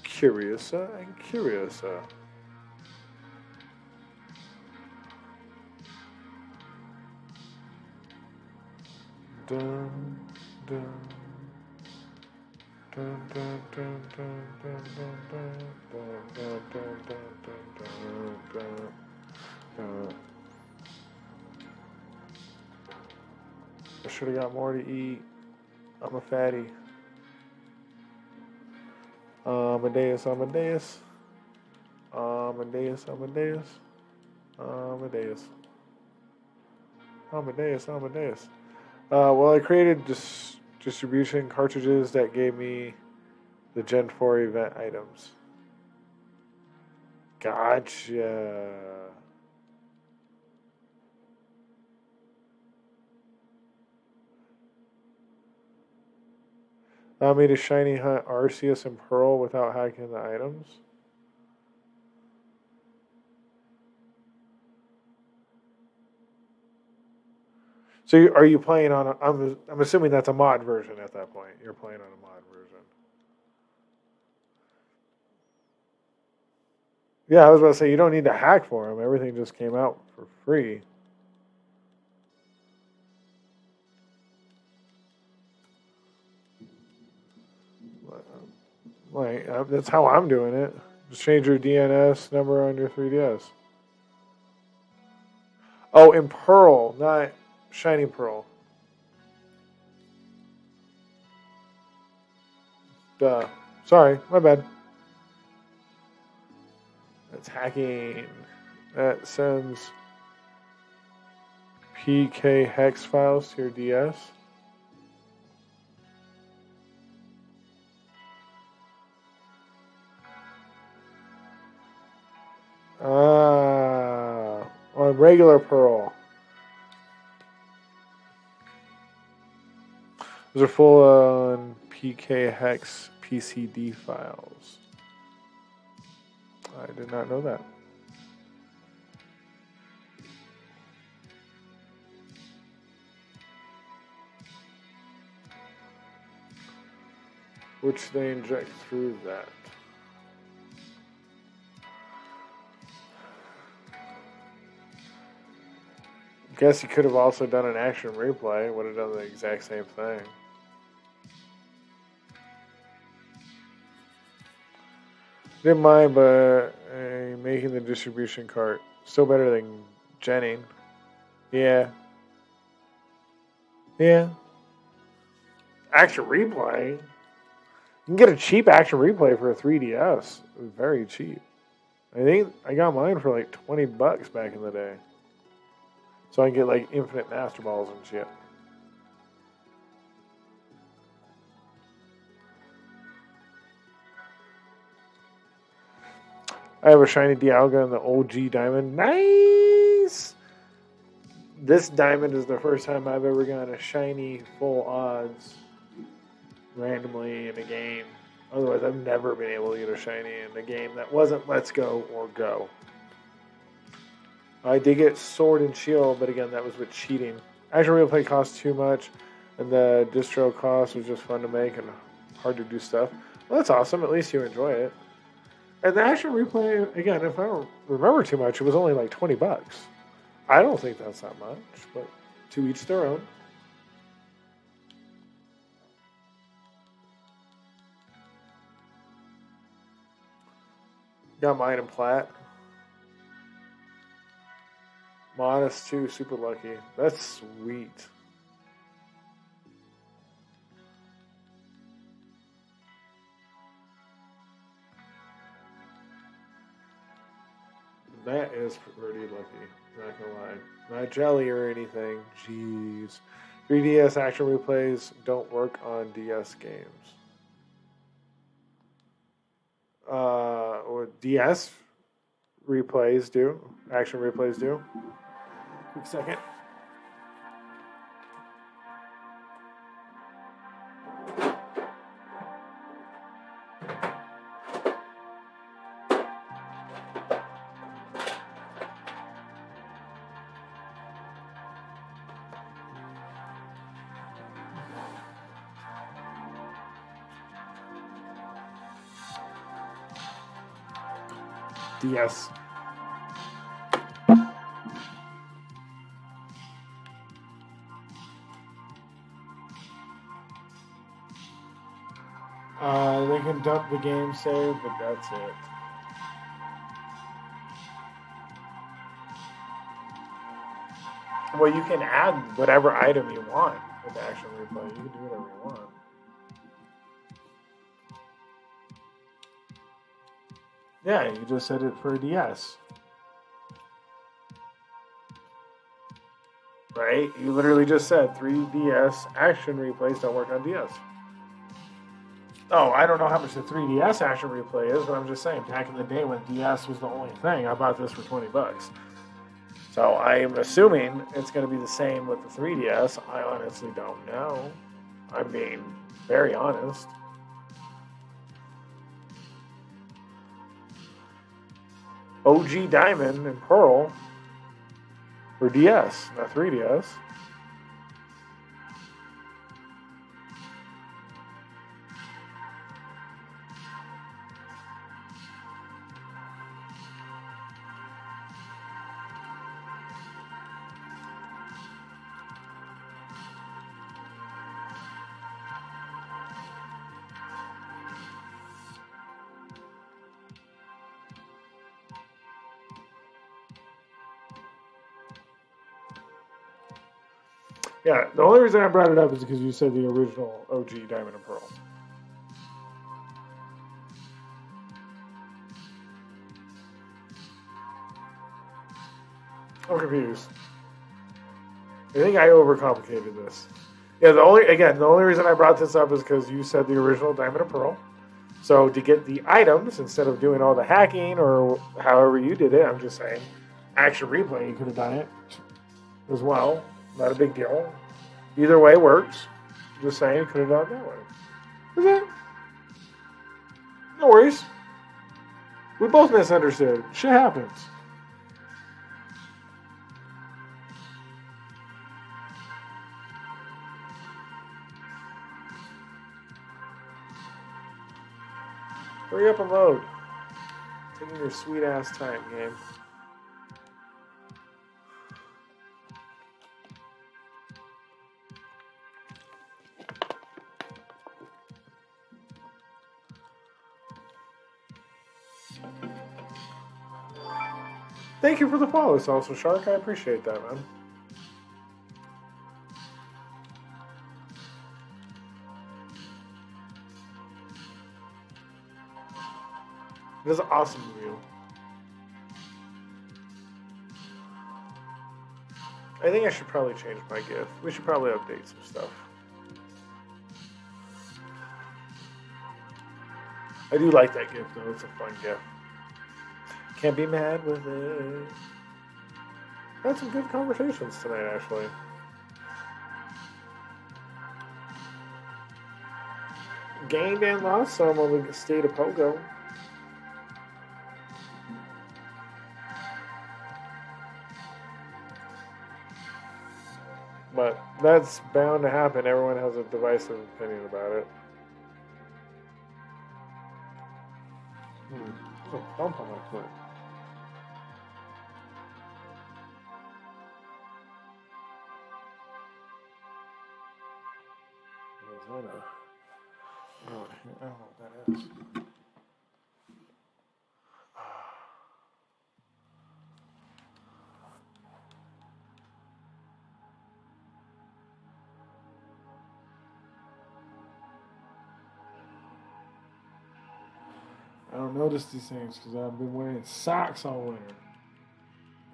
Curiouser and curiouser. Dun, dun, dun, dun, dun, dun, dun, dun, dun, dun, dun, dun, dun. I should have got more to eat. I'm a fatty. Amadeus, Amadeus. Amadeus, Amadeus. Amadeus. Amadeus, Amadeus. Well, I created distribution cartridges that gave me the Gen 4 event items. Gotcha. Allow me to shiny hunt Arceus and Pearl without hacking the items. So are you playing on a... I'm assuming that's a mod version at that point. You're playing on a mod version. Yeah, I was about to say, you don't need to hack for them. Everything just came out for free. Like, that's how I'm doing it. Just change your DNS number on your 3DS. Oh, and Pearl, not Shiny Pearl. Duh. Sorry, my bad. That's hacking. That sends PK hex files to your DS. On regular Pearl. Those are full on PK hex PCD files. I did not know that. Which they inject through that. Guess you could have also done an action replay. Would have done the exact same thing. Didn't mind, but making the distribution cart still better than genning. Yeah. Yeah. Action replay. You can get a cheap action replay for a 3DS. It was very cheap. I think I got mine for like $20 back in the day. So I can get like infinite Master Balls and shit. I have a shiny Dialga and the OG Diamond. Nice! This Diamond is the first time I've ever gotten a shiny full odds randomly in a game. Otherwise, I've never been able to get a shiny in a game that wasn't Let's Go or Go. I did get Sword and Shield, but again, that was with cheating. Action replay cost too much, and the distro cost was just fun to make and hard to do stuff. Well, that's awesome. At least you enjoy it. And the action replay, again, if I don't remember too much, it was only like $20. I don't think that's that much, but to each their own. Got mine in plat. Modest too, super lucky. That's sweet. That is pretty lucky. Not gonna lie. Not jelly or anything. Jeez. 3DS action replays don't work on DS games. Or DS replays do. Action replays do. Quick second. DS. They can dump the game save, but that's it. Well, you can add whatever item you want with Action Replay. You can do whatever you want. Yeah, you just said it for a DS. Right? You literally just said 3DS action replays don't work on DS. Oh, I don't know how much the 3DS action replay is, but I'm just saying, back in the day when DS was the only thing, I bought this for $20. So I am assuming it's going to be the same with the 3DS. I honestly don't know. I'm being very honest. OG Diamond and Pearl for DS, not 3DS. Yeah, the only reason I brought it up is because you said the original OG Diamond and Pearl. I'm confused. I think I overcomplicated this. Yeah, the only reason I brought this up is because you said the original Diamond and Pearl. So to get the items, instead of doing all the hacking or however you did it, I'm just saying, action replay, you could have done it as well. Not a big deal. Either way works. Just saying, you could have done it that way. Is it? No worries. We both misunderstood. Shit happens. Hurry up and load. Taking your sweet ass time, game. Thank you for the follow, Salsa Shark. I appreciate that, man. It is awesome of you. I think I should probably change my GIF. We should probably update some stuff. I do like that GIF, though. It's a fun GIF. Can't be mad with it. Had some good conversations tonight, actually. Gained and lost some on the state of Pogo. But that's bound to happen. Everyone has a divisive opinion about it. There's a bump on my foot. I don't know what that is. I don't notice these things because I've been wearing socks all winter.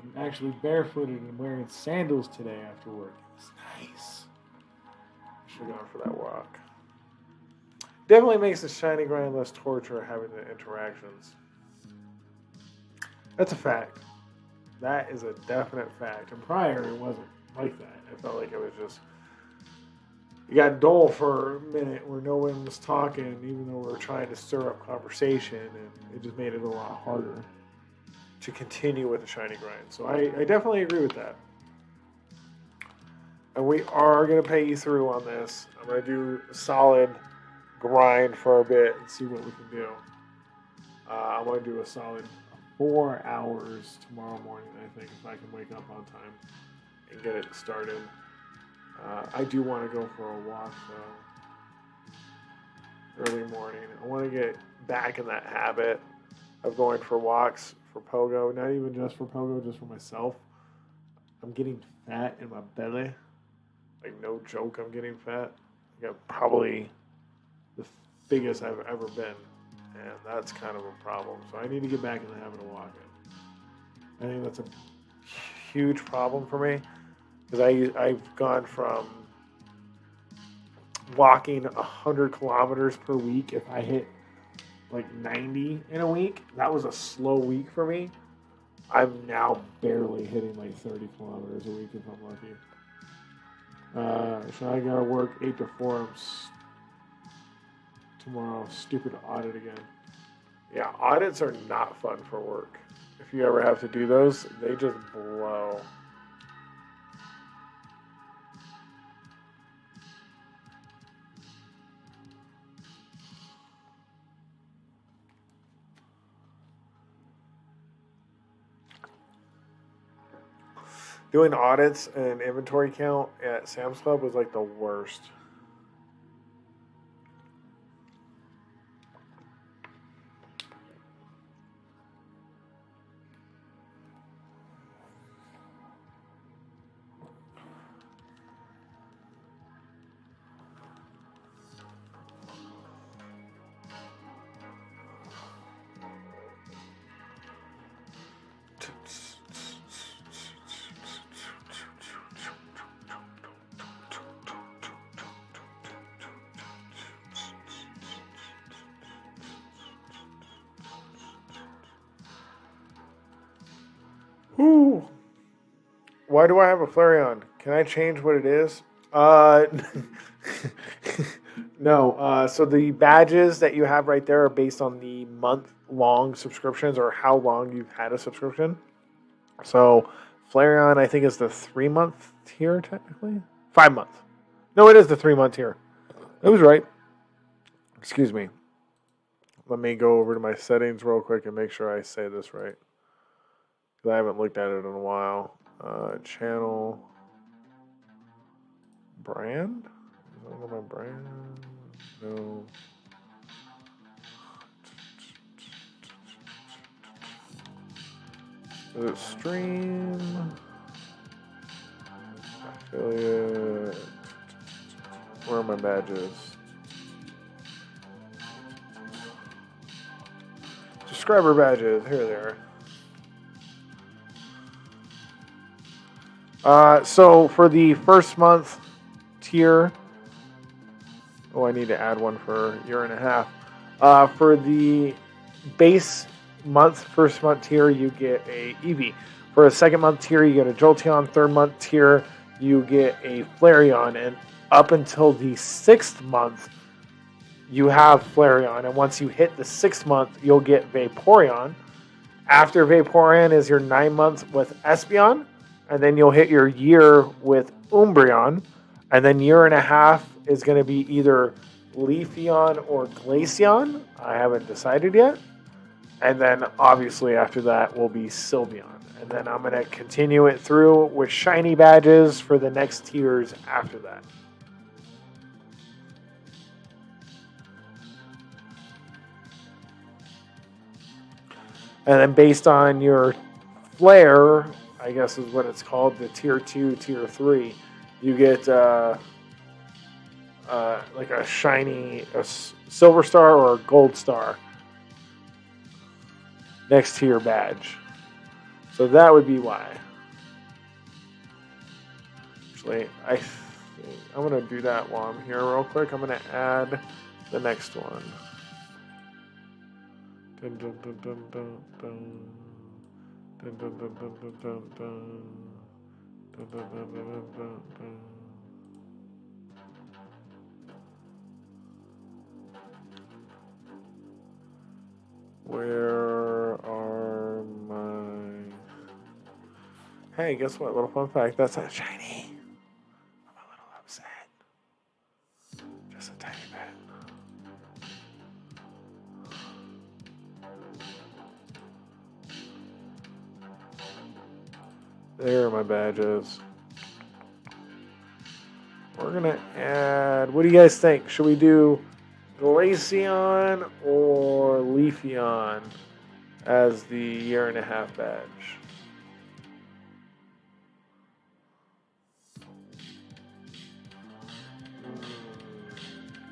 I'm actually barefooted and wearing sandals today after work. It's nice. Should have gone for that walk. Definitely makes the shiny grind less torture having the interactions. That's a fact. That is a definite fact. And prior, it wasn't like that. It felt like it was just... It got dull for a minute where no one was talking, even though we were trying to stir up conversation, and it just made it a lot harder to continue with the shiny grind. So I definitely agree with that. And we are going to pay you through on this. I'm going to do a solid grind for a bit and see what we can do. I'm going to do a solid 4 hours tomorrow morning, I think, if I can wake up on time and get it started. I do want to go for a walk, though, early morning. I want to get back in that habit of going for walks for Pogo. Not even just for Pogo, just for myself. I'm getting fat in my belly. Like, no joke, I'm getting fat. I got probably the biggest I've ever been. And that's kind of a problem. So I need to get back in the habit of walking. I think that's a huge problem for me. Because I've gone from walking 100 kilometers per week. If I hit like 90 in a week, that was a slow week for me. I'm now barely hitting like 30 kilometers a week if I'm lucky. So I gotta work 8 to 4 tomorrow. Stupid audit again. Yeah, audits are not fun for work. If you ever have to do those, they just blow. Doing audits and inventory count at Sam's Club was like the worst. Ooh. Why do I have a Flareon? Can I change what it is? No. So the badges that you have right there are based on the month-long subscriptions or how long you've had a subscription. So Flareon, I think, is the 3-month tier, technically. 5-month. No, it is the 3-month tier. It was right. Excuse me. Let me go over to my settings real quick and make sure I say this right. I haven't looked at it in a while. Channel. Brand? Is that under my brand? No. Is it stream? Affiliate. Where are my badges? Subscriber badges. Here they are. So for the first month tier, I need to add one for a year and a half. For the base first month tier, you get a Eevee. For a second month tier, you get a Jolteon. Third month tier, you get a Flareon. And up until the 6th month, you have Flareon. And once you hit the 6th month, you'll get Vaporeon. After Vaporeon is your 9 months with Espeon. And then you'll hit your year with Umbreon. And then year and a half is going to be either Leafeon or Glaceon. I haven't decided yet. And then obviously after that will be Sylveon. And then I'm going to continue it through with shiny badges for the next tiers after that. And then based on your flare, I guess is what it's called, the tier 2, tier 3, you get like a shiny silver star or a gold star next to your badge. So that would be why. Actually, I'm going to do that while I'm here real quick. I'm going to add the next one. Dun, dun, dun, dun, dun, dun. Dun, dun, dun, dun, dun, dun, dun. Dun, dun, dun, dun, dun, dun, dun. Where are my... Hey, guess what? Little fun fact. That's not shiny. I'm a little upset. Just a tiny bit. There are my badges. We're going to add... What do you guys think? Should we do Glaceon or Leafeon as the year and a half badge?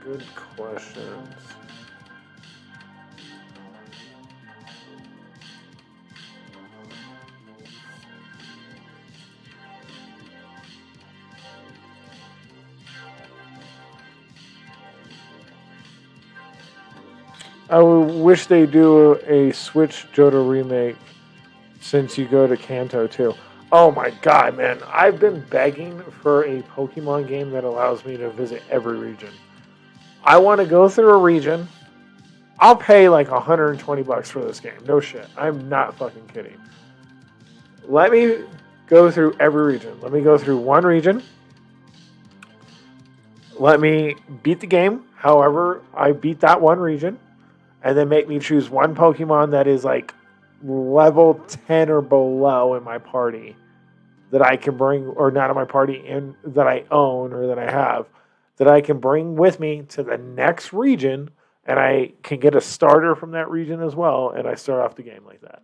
Good questions. I wish they do a Switch Johto remake since you go to Kanto too. Oh my god, man. I've been begging for a Pokemon game that allows me to visit every region. I want to go through a region. I'll pay like $120 for this game. No shit. I'm not fucking kidding. Let me go through every region. Let me go through one region. Let me beat the game. However, I beat that one region. And then make me choose one Pokemon that is like level 10 or below in my party that I can bring, or not in my party, and that I own or that I have, that I can bring with me to the next region, and I can get a starter from that region as well, and I start off the game like that.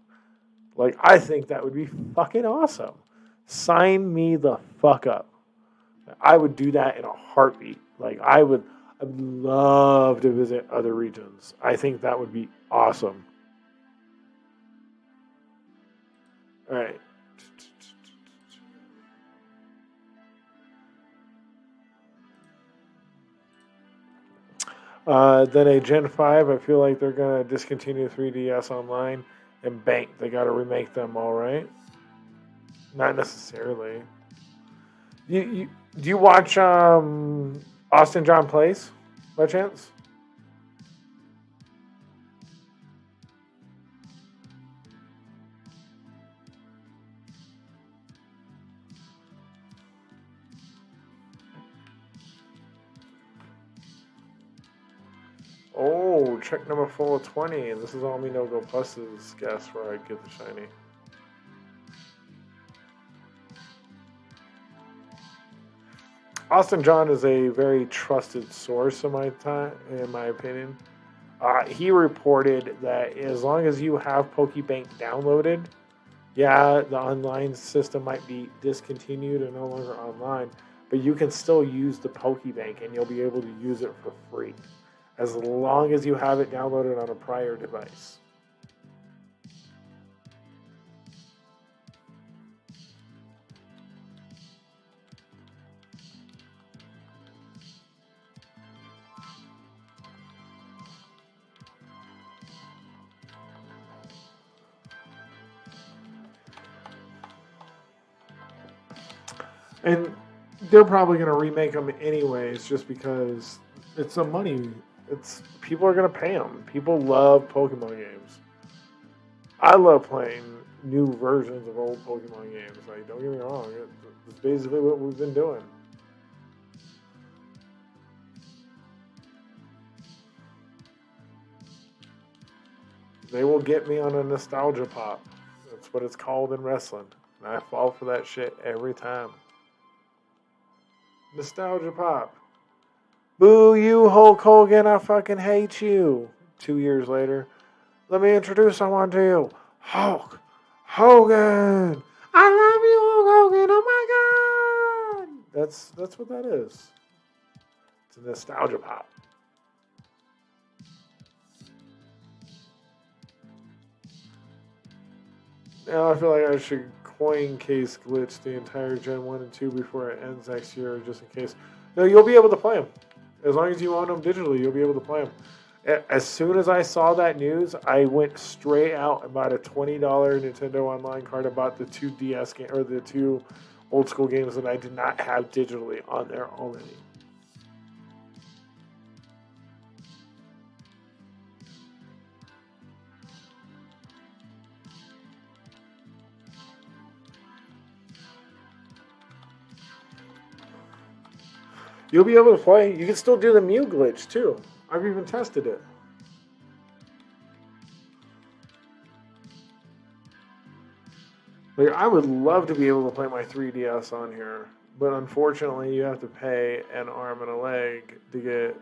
Like, I think that would be fucking awesome. Sign me the fuck up. I would do that in a heartbeat. Like, I'd love to visit other regions. I think that would be awesome. All right. Then a Gen 5, I feel like they're going to discontinue 3DS Online and Bank. They got to remake them, all right? Not necessarily. Do you watch Austin John Plays by chance? Oh, check number 420. This is all me no go pluses. Guess where I get the shiny. Austin John is a very trusted source in my opinion. He reported that as long as you have Pokebank downloaded, yeah, the online system might be discontinued and no longer online, but you can still use the Pokebank and you'll be able to use it for free as long as you have it downloaded on a prior device. And they're probably going to remake them anyways, just because it's some money. It's people are going to pay them. People love Pokemon games. I love playing new versions of old Pokemon games. Like, don't get me wrong, it's basically what we've been doing. They will get me on a nostalgia pop. That's what it's called in wrestling. And I fall for that shit every time. Nostalgia pop. Boo you, Hulk Hogan, I fucking hate you. 2 years later, let me introduce someone to you. Hulk Hogan. I love you, Hulk Hogan. Oh my god. That's what that is. It's a nostalgia pop. Now I feel like I should coin case glitch the entire Gen 1 and 2 before it ends next year, just in case. No, you'll be able to play them. As long as you own them digitally, you'll be able to play them. As soon as I saw that news, I went straight out and bought a $20 Nintendo Online card. I bought the 2DS game, or the 2 old school games that I did not have digitally on there already. You'll be able to play. You can still do the Mew glitch too. I've even tested it. Like, I would love to be able to play my 3DS on here, but unfortunately, you have to pay an arm and a leg to get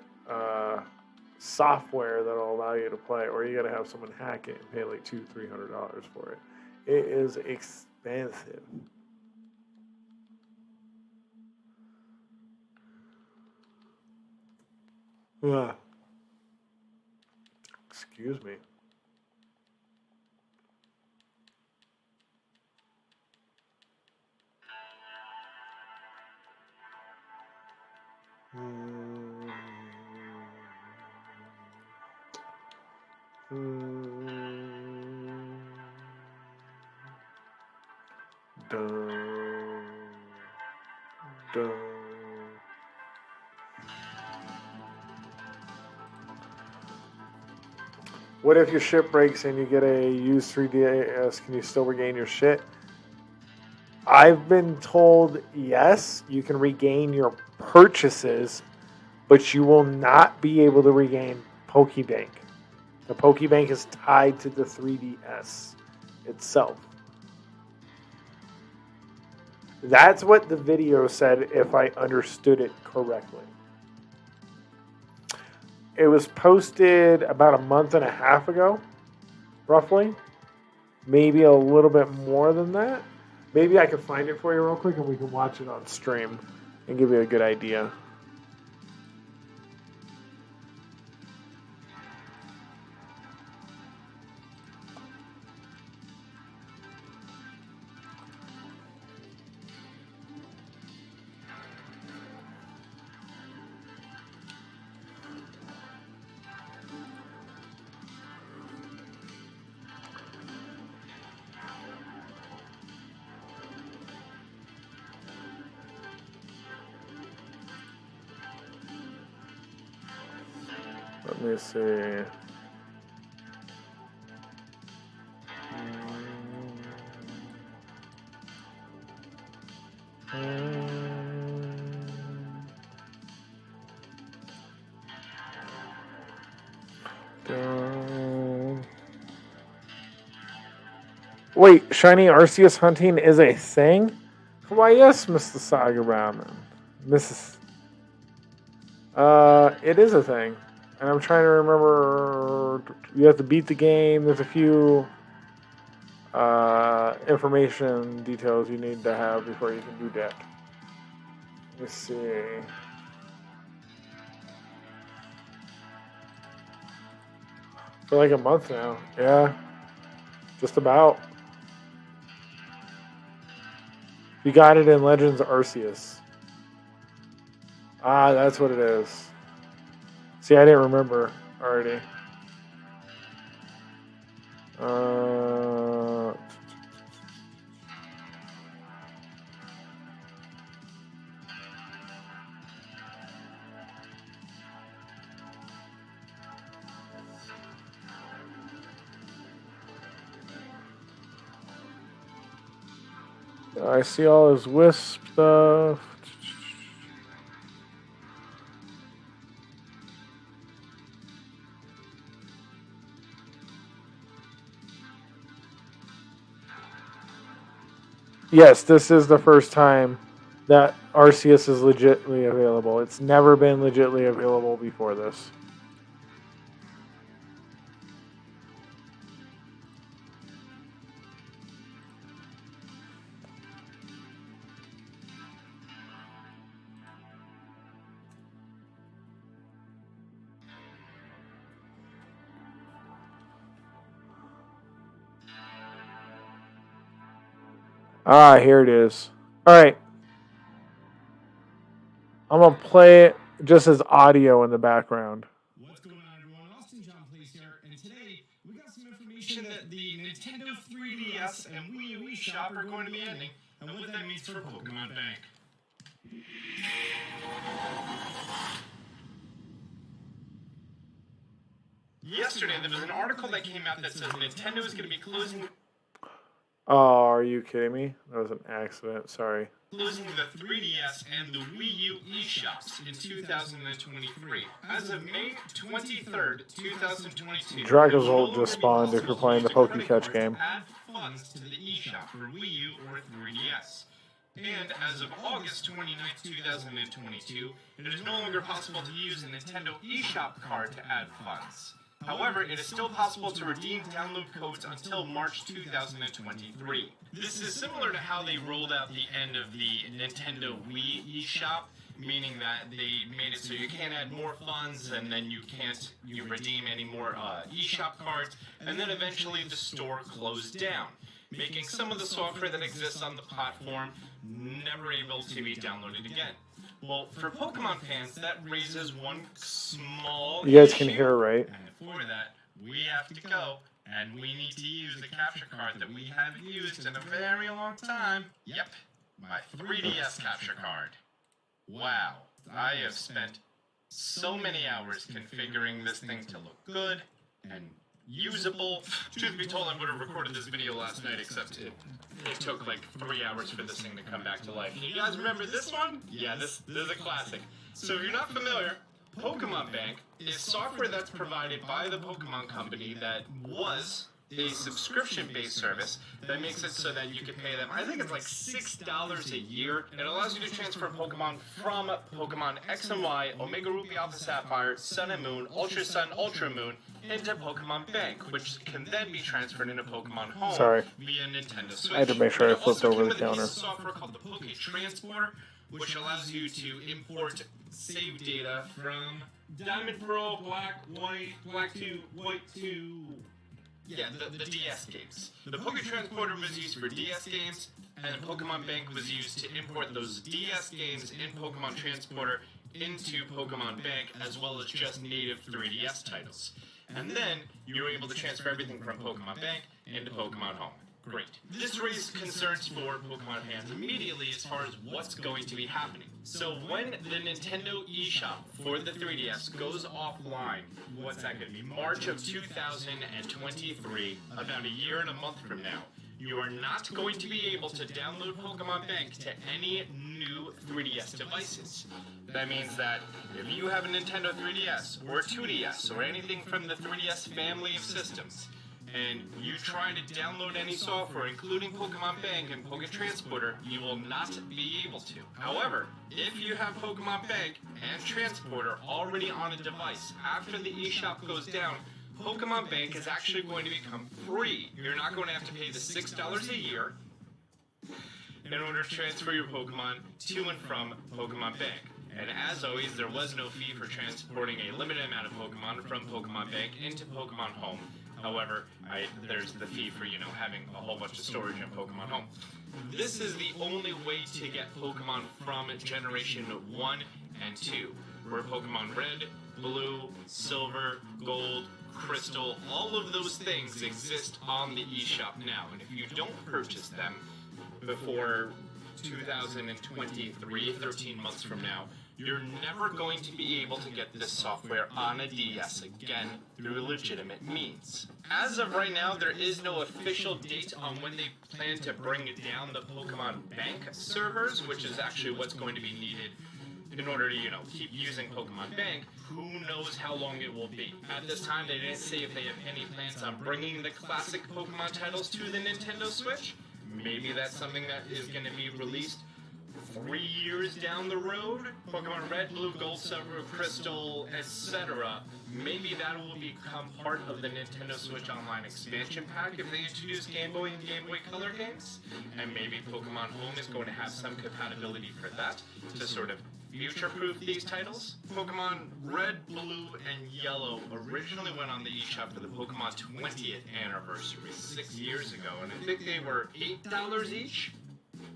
software that'll allow you to play, or you got to have someone hack it and pay like $200-300 for it. It is expensive. Excuse me. What if your ship breaks and you get a used 3DS? Can you still regain your shit? I've been told yes, you can regain your purchases, but you will not be able to regain Pokebank. The Pokebank is tied to the 3DS itself. That's what the video said, if I understood it correctly. It was posted about a month and a half ago, roughly. Maybe a little bit more than that. Maybe I can find it for you real quick and we can watch it on stream and give you a good idea. Let me see. Wait, shiny Arceus hunting is a thing? Why, yes, Mr. Saga Brahman. Mrs. It is a thing. And I'm trying to remember, you have to beat the game. There's a few information details you need to have before you can do that. Let's see. For like a month now. Yeah. Just about. You got it in Legends Arceus. Ah, that's what it is. See, I didn't remember already. I see all his Wisp stuff. Yes, this is the first time that Arceus is legitimately available. It's never been legitimately available before this. Ah, here it is. Alright. I'm going to play it just as audio in the background. What's going on, everyone? Austin John Place here, and today we got some information that the Nintendo 3DS and Wii U eShop are going to be ending, and what that means for Pokemon Bank. Yesterday, there was an article that came out that says Nintendo is going to be closing... Oh, are you kidding me? That was an accident. Sorry. Closing the 3DS and the Wii U eShops in 2023. As of May 23rd, 2022, Dragon's Ult just spawned if you're playing the Poké Catch game. Add funds to the eShop for Wii U or 3DS. And as of August 29th, 2022, it is no longer possible to use a Nintendo eShop card to add funds. However, it is still possible to redeem download codes until March 2023. This is similar to how they rolled out the end of the Nintendo Wii eShop, meaning that they made it so you can't add more funds and then you can't redeem any more eShop cards, and then eventually the store closed down, making some of the software that exists on the platform never able to be downloaded again. Well, for Pokemon fans, that raises one small You guys issue. can hear, right? And for that, we have to go, and we need to use a capture card that we haven't used in a very long time. Yep, my 3DS capture card. Wow, I have spent so many hours configuring this thing to look good and usable. Truth be told, I would have recorded this video last night, except it took like 3 hours for this thing to come back to life. You guys remember this one? Yeah, this is a classic. So if you're not familiar, Pokemon Bank is software that's provided by the Pokemon Company that was a subscription-based service that makes it so that you can pay them, I think it's like $6 a year. It allows you to transfer Pokemon from Pokemon X and Y, Omega Ruby, Alpha Sapphire, Sun and Moon, Ultra Sun, Ultra Moon, into Pokemon Bank, which can then be transferred into Pokemon Home via Nintendo Switch. I had to make sure I flipped over the counter. There's software called the Poké Transporter, which allows you to import save data from Diamond Pearl, Black, White, Black 2, White 2... Yeah, the DS games. The Poké Transporter was used for DS games, and Pokemon Bank was used to import those DS games in Pokemon Transporter into Pokemon Bank, as well as just native 3DS titles. And then, you were able to transfer everything from Pokemon Bank into Pokemon Home. Great. This raised concerns for Pokemon fans immediately as far as what's going to be happening. So when the Nintendo eShop for the 3DS goes offline, what's that going to be? March of 2023, about a year and a month from now, you are not going to be able to download Pokemon Bank to any new 3DS devices. That means that if you have a Nintendo 3DS or 2DS or anything from the 3DS family of systems, and you try to download any software, including Pokemon Bank and Poké Transporter, you will not be able to. However, if you have Pokemon Bank and Transporter already on a device, after the eShop goes down, Pokemon Bank is actually going to become free. You're not going to have to pay the $6 a year in order to transfer your Pokemon to and from Pokemon Bank. And as always, there was no fee for transporting a limited amount of Pokemon from Pokemon Bank into Pokemon Home. However, there's the fee for, having a whole bunch of storage in Pokemon Home. This is the only way to get Pokemon from Generation 1 and 2, where Pokemon Red, Blue, Silver, Gold, Crystal, all of those things exist on the eShop now. And if you don't purchase them before 2023, 13 months from now, you're never going to be able to get this software on a DS again through legitimate means. As of right now, there is no official date on when they plan to bring down the Pokemon Bank servers, which is actually what's going to be needed in order to, keep using Pokemon Bank. Who knows how long it will be. At this time, they didn't say if they have any plans on bringing the classic Pokemon titles to the Nintendo Switch. Maybe that's something that is going to be released 3 years down the road. Pokemon Red, Blue, Gold, Silver, Crystal, etc. Maybe that will become part of the Nintendo Switch Online expansion pack if they introduce Game Boy and Game Boy Color games. And maybe Pokemon Home is going to have some compatibility for that to sort of future-proof these titles. Pokemon Red, Blue, and Yellow originally went on the eShop for the Pokemon 20th anniversary 6 years ago, and I think they were $8 each.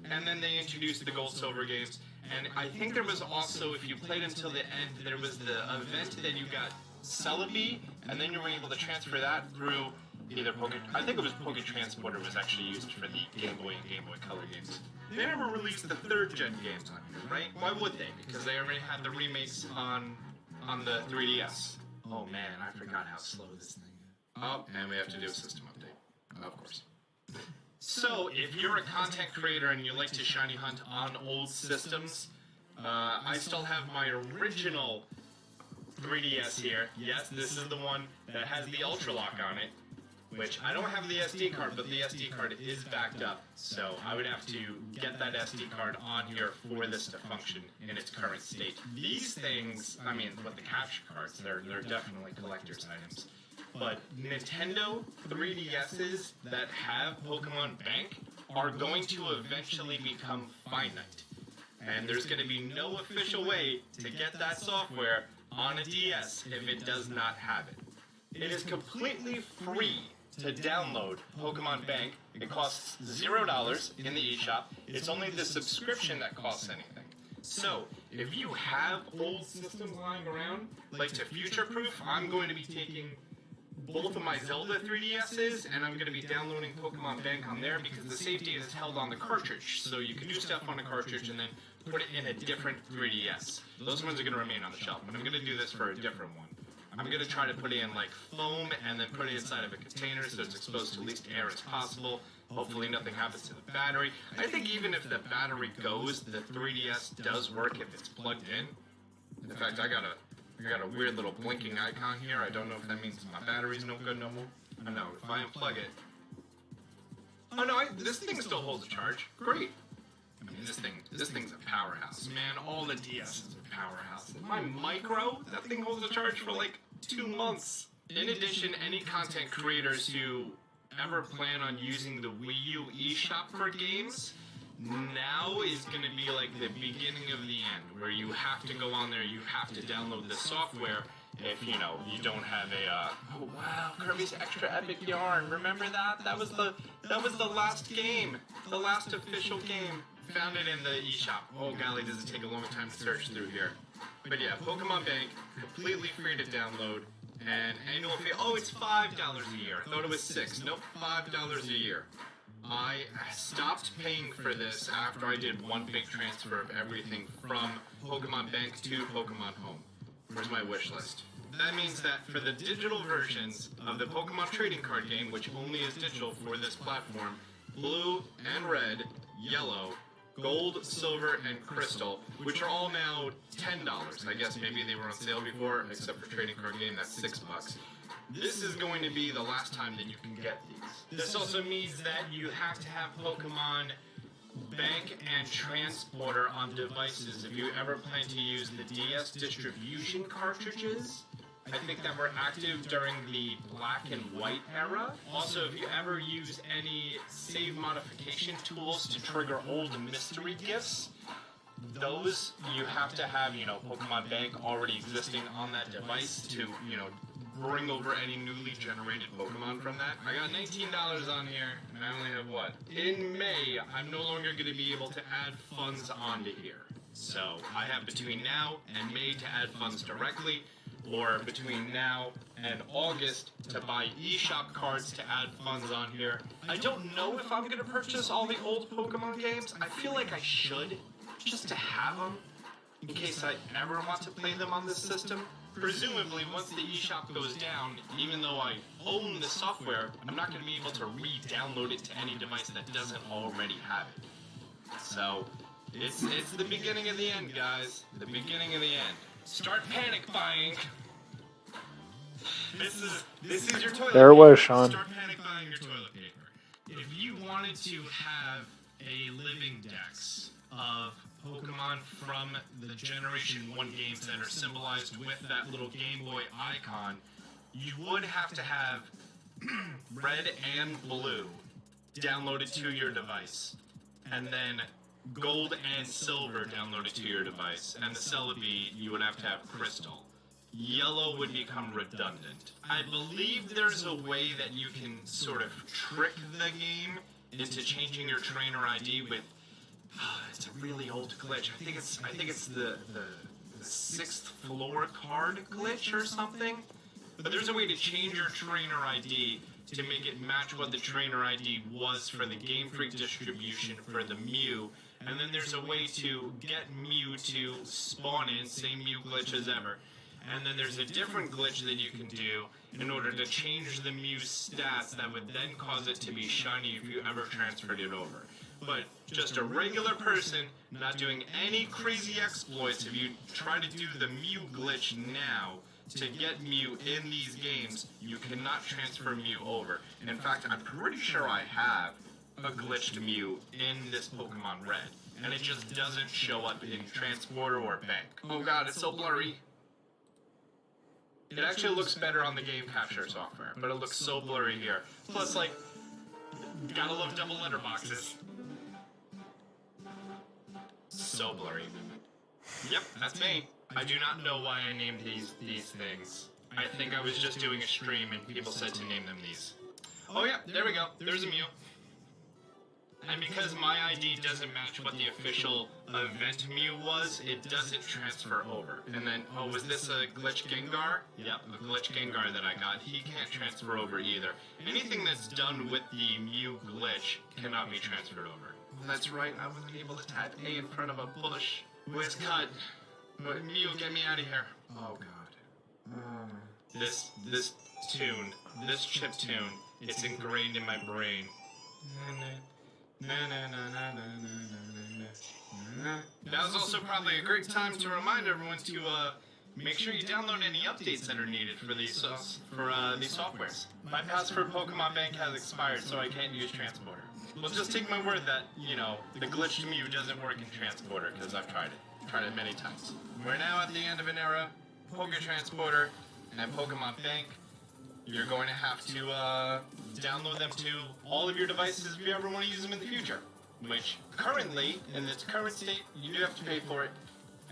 And then they introduced the Gold Silver games, and I think there was also, if you played until the end, there was the event that you got Celebi, and then you were able to transfer that through either I think it was Poké Transporter was actually used for the Game Boy and Game Boy Color games. They never released the 3rd gen games on here, right? Why would they? Because they already had the remakes on the 3DS. Oh man, I forgot how slow this thing is. Oh, and we have to do a system update. Of course. So, if you're a content creator and you like to shiny hunt on old systems, I still have my original 3DS here. Yes, this is the one that has the Ultra Lock on it, which I don't have the SD card, but the SD card is backed up, so I would have to get that SD card on here for this to function in its current state. These things, with the capture cards, they're definitely collector's items. But Nintendo 3DSs that have Pokemon Bank are going to eventually become finite. And there's going to be no official way to get that software on a DS if it does not have it. It is completely free to download Pokemon Bank. It costs $0 in the eShop. It's only the subscription that costs anything. So, if you have old systems lying around, like to future-proof, I'm going to be taking both of my Zelda 3DSs, and I'm going to be downloading Pokemon Bank on there because the save data is held on the cartridge. So you can do stuff on a cartridge and then put it in a different 3DS. Those ones are going to remain on the shelf, but I'm going to do this for a different one. I'm going to try to put it in like foam and then put it inside of a container so it's exposed to the least air as possible. Hopefully nothing happens to the battery. I think even if the battery goes, the 3DS does work if it's plugged in. In fact, I got a weird little blinking icon here. I don't know if that means my battery's no good no more. I know, if I unplug it... Oh no, this thing still holds a charge. Great. I mean, this thing's a powerhouse. Man, all the DS's are powerhouses. My Micro, that thing holds a charge for like 2 months. In addition, any content creators who ever plan on using the Wii U eShop for games, now is going to be like the beginning of the end, where you have to go on there, you have to download the software if, you know, you don't have a, oh wow, Kirby's Extra Epic Yarn, remember that? That was the last game, the last official game. Found it in the eShop. Oh golly, does it take a long time to search through here. But yeah, Pokemon Bank, completely free to download, and annual fee, oh, it's $5 a year. I thought it was $6. Nope, $5 a year. I stopped paying for this after I did one big transfer of everything from Pokemon Bank to Pokemon Home. Where's my wish list? That means that for the digital versions of the Pokemon trading card game, which only is digital for this platform, blue and red, yellow, gold, silver, and crystal, which are all now $10. I guess maybe they were on sale before, except for trading card game, that's $6. This is going to be the last time that you can get these. This also means that you have to have Pokemon Bank and Transporter on devices. If you ever plan to use the DS distribution cartridges, I think that were active during the black and white era. Also, if you ever use any save modification tools to trigger old mystery gifts, those you have to have, you know, Pokemon Bank already existing on that device to, you know, bring over any newly generated Pokemon from that. I got $19 on here, and I only have what? In May, I'm no longer going to be able to add funds onto here. So I have between now and May to add funds directly, or between now and August to buy eShop cards to add funds on here. I don't know if I'm going to purchase all the old Pokemon games. I feel like I should, just to have them, in case I ever want to play them on this system. Presumably, once the eShop goes down, even though I own the software, I'm not going to be able to re-download it to any device that doesn't already have it. So, it's the beginning of the end, guys. The beginning of the end. Start panic buying. This is your toilet There it paper. was, Sean. Start panic buying your toilet paper. If you wanted to have a living dex of Pokemon from the Generation 1 games that are symbolized with that little Game Boy icon, you would have to have red and blue downloaded to your device, and then gold and silver downloaded to your device, and the Celebi, you would have to have crystal. Yellow would become redundant. I believe there's a way that you can sort of trick the game into changing your trainer ID with it's a really old glitch. I think it's the 6th floor card glitch or something. But there's a way to change your trainer ID to make it match what the trainer ID was for the Game Freak distribution for the Mew. And then there's a way to get Mew to spawn in, same Mew glitch as ever. And then there's a different glitch that you can do in order to change the Mew's stats that would then cause it to be shiny if you ever transferred it over. But just a regular person, not doing any crazy exploits, if you try to do the Mew glitch now to get Mew in these games, you cannot transfer Mew over. And in fact, I'm pretty sure I have a glitched Mew in this Pokemon Red, and it just doesn't show up in Transporter or Bank. Oh god, it's so blurry. It actually looks better on the game capture software, but it looks so blurry here. Plus, like, gotta love double letterboxes. So blurry. Yep, that's me. I do not know why I named these things. I think I was just doing a stream and people said to name them these. Oh yeah, there we go. There's a Mew. And because my ID doesn't match what the official event Mew was, it doesn't transfer over. And then, oh, was this a glitch Gengar? Yep, a glitch Gengar that I got. He can't transfer over either. Anything that's done with the Mew glitch cannot be transferred over. That's right, I wasn't able to type A in front of a bush. Where's Cut? Mew, get me out of here. Oh, God. This tune, this chip tune, it's ingrained in my brain. Now's also probably a great time to remind everyone to make sure you download any updates that are needed for these softwares. My password Pokemon Bank has expired, so I can't use Transporter. Well, just take my word that, you know, the glitch to Mew doesn't work in Transporter, because I've tried it. Tried it many times. We're now at the end of an era. Poké Transporter and Pokemon Bank. You're going to have to download them to all of your devices if you ever want to use them in the future. Which, currently, in its current state, you do have to pay for it.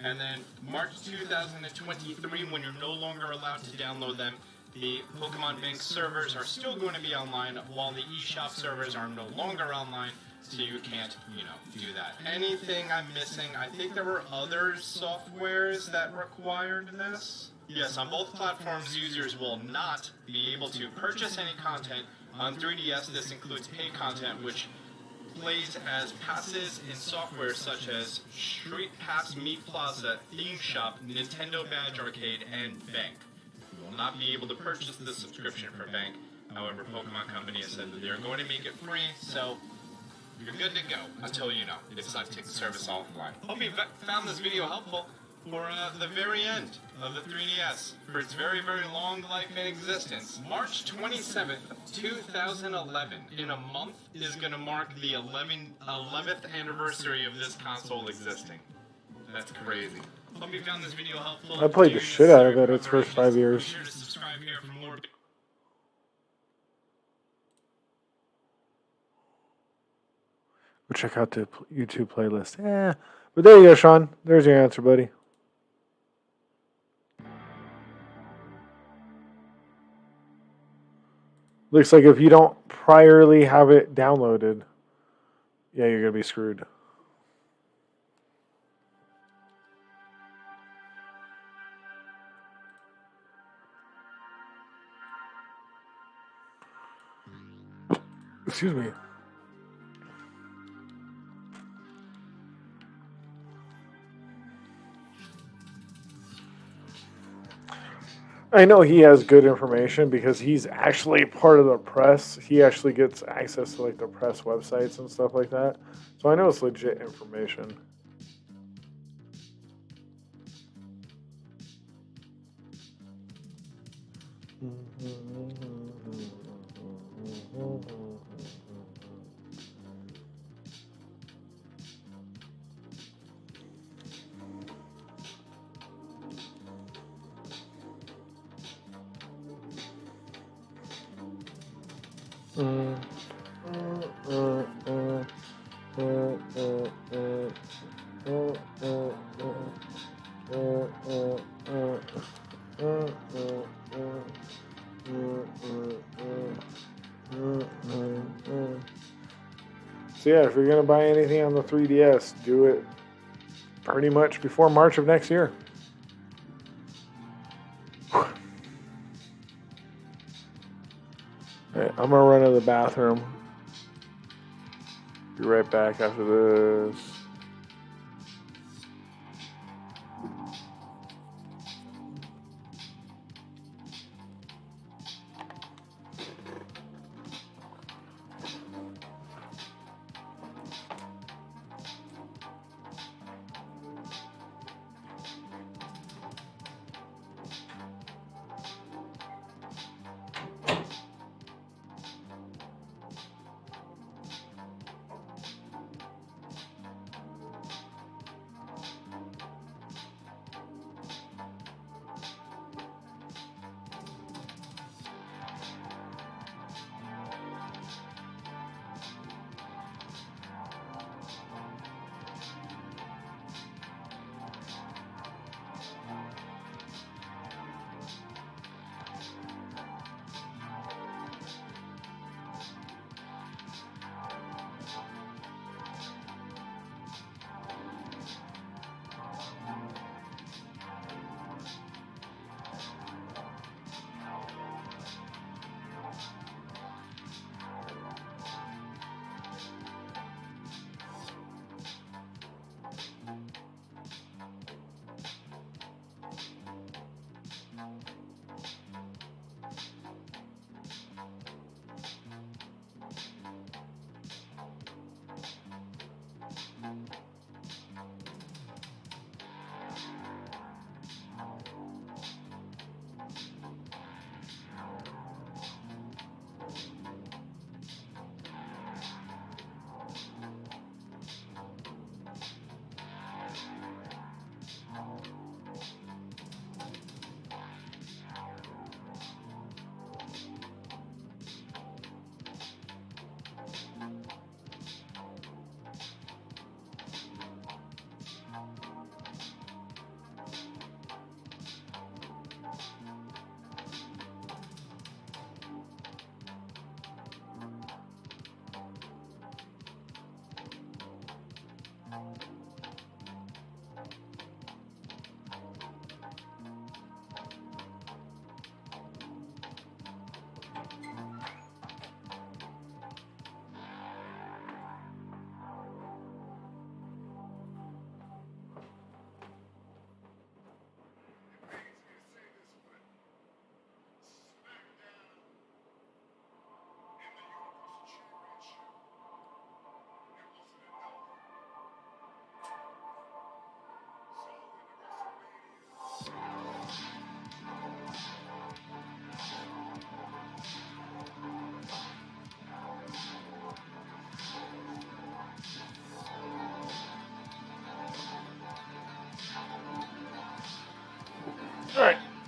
And then, March 2023, when you're no longer allowed to download them, the Pokemon Bank servers are still going to be online, while the eShop servers are no longer online, so you can't, you know, do that. Anything I'm missing? I think there were other softwares that required this. Yes, on both platforms, users will not be able to purchase any content. On 3DS, this includes paid content, which plays as passes in software such as Street Pass, Meat Plaza, Theme Shop, Nintendo Badge Arcade, and Bank. You will not be able to purchase the subscription for Bank. However, Pokemon Company has said that they're going to make it free, so you're good to go until, you know, they decide to take the service offline. Hope you found this video helpful for the very end of the 3DS, for its very, very long life in existence. March 27th, 2011, in a month, is going to mark the 11th anniversary of this console existing. That's crazy. Hope you found this video helpful. I played the shit out of it its first 5 years. Be sure to subscribe here for more. Go check out the YouTube playlist. But there you go, Sean. There's your answer, buddy. Looks like if you don't priorly have it downloaded, yeah, you're going to be screwed. Excuse me. I know he has good information because he's actually part of the press. He actually gets access to like the press websites and stuff like that. So I know it's legit information. So yeah, if you're going to buy anything on the 3DS, do it pretty much before March of next year. Alright, I'm going to run to the bathroom. Be right back after this.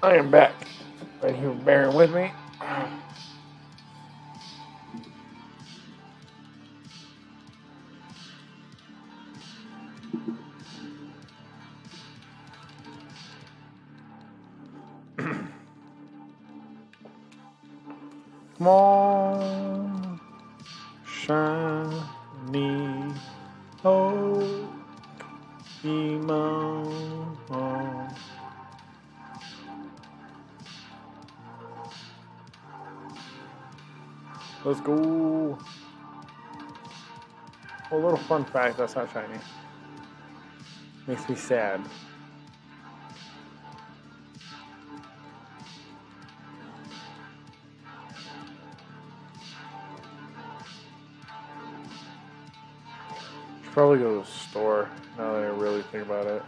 I am back. Thank you for bearing with me. Come on, shiny Pokemon. Let's go. A little fun fact, that's not shiny. Makes me sad. Should probably go to the store now that I really think about it.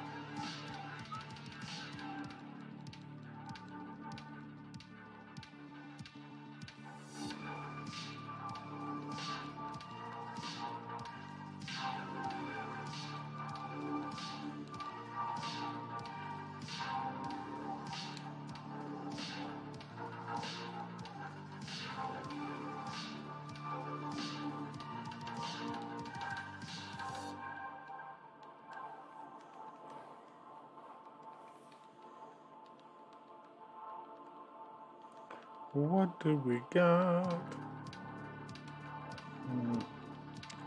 What do we got?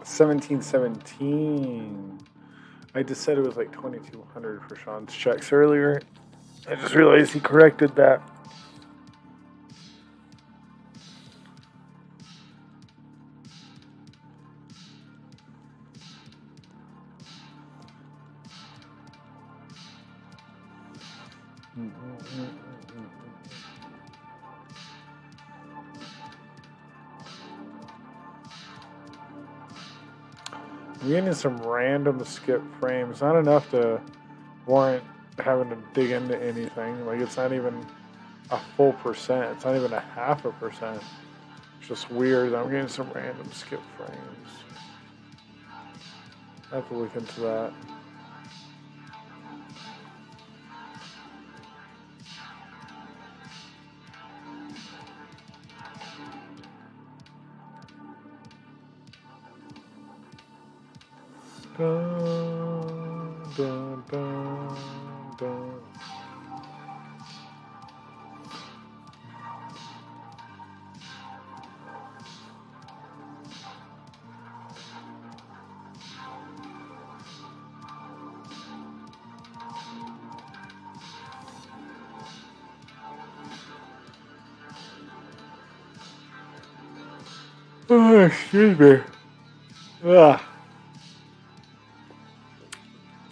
1717. I just said it was like 2200 for Sean's checks earlier. I just realized he corrected that. I'm getting some random skip frames. Not enough to warrant having to dig into anything. Like, it's not even a full percent. It's not even a half a percent. It's just weird. I'm getting some random skip frames. I have to look into that. Dun, dun, dun, dun. Oh, excuse me. Ugh.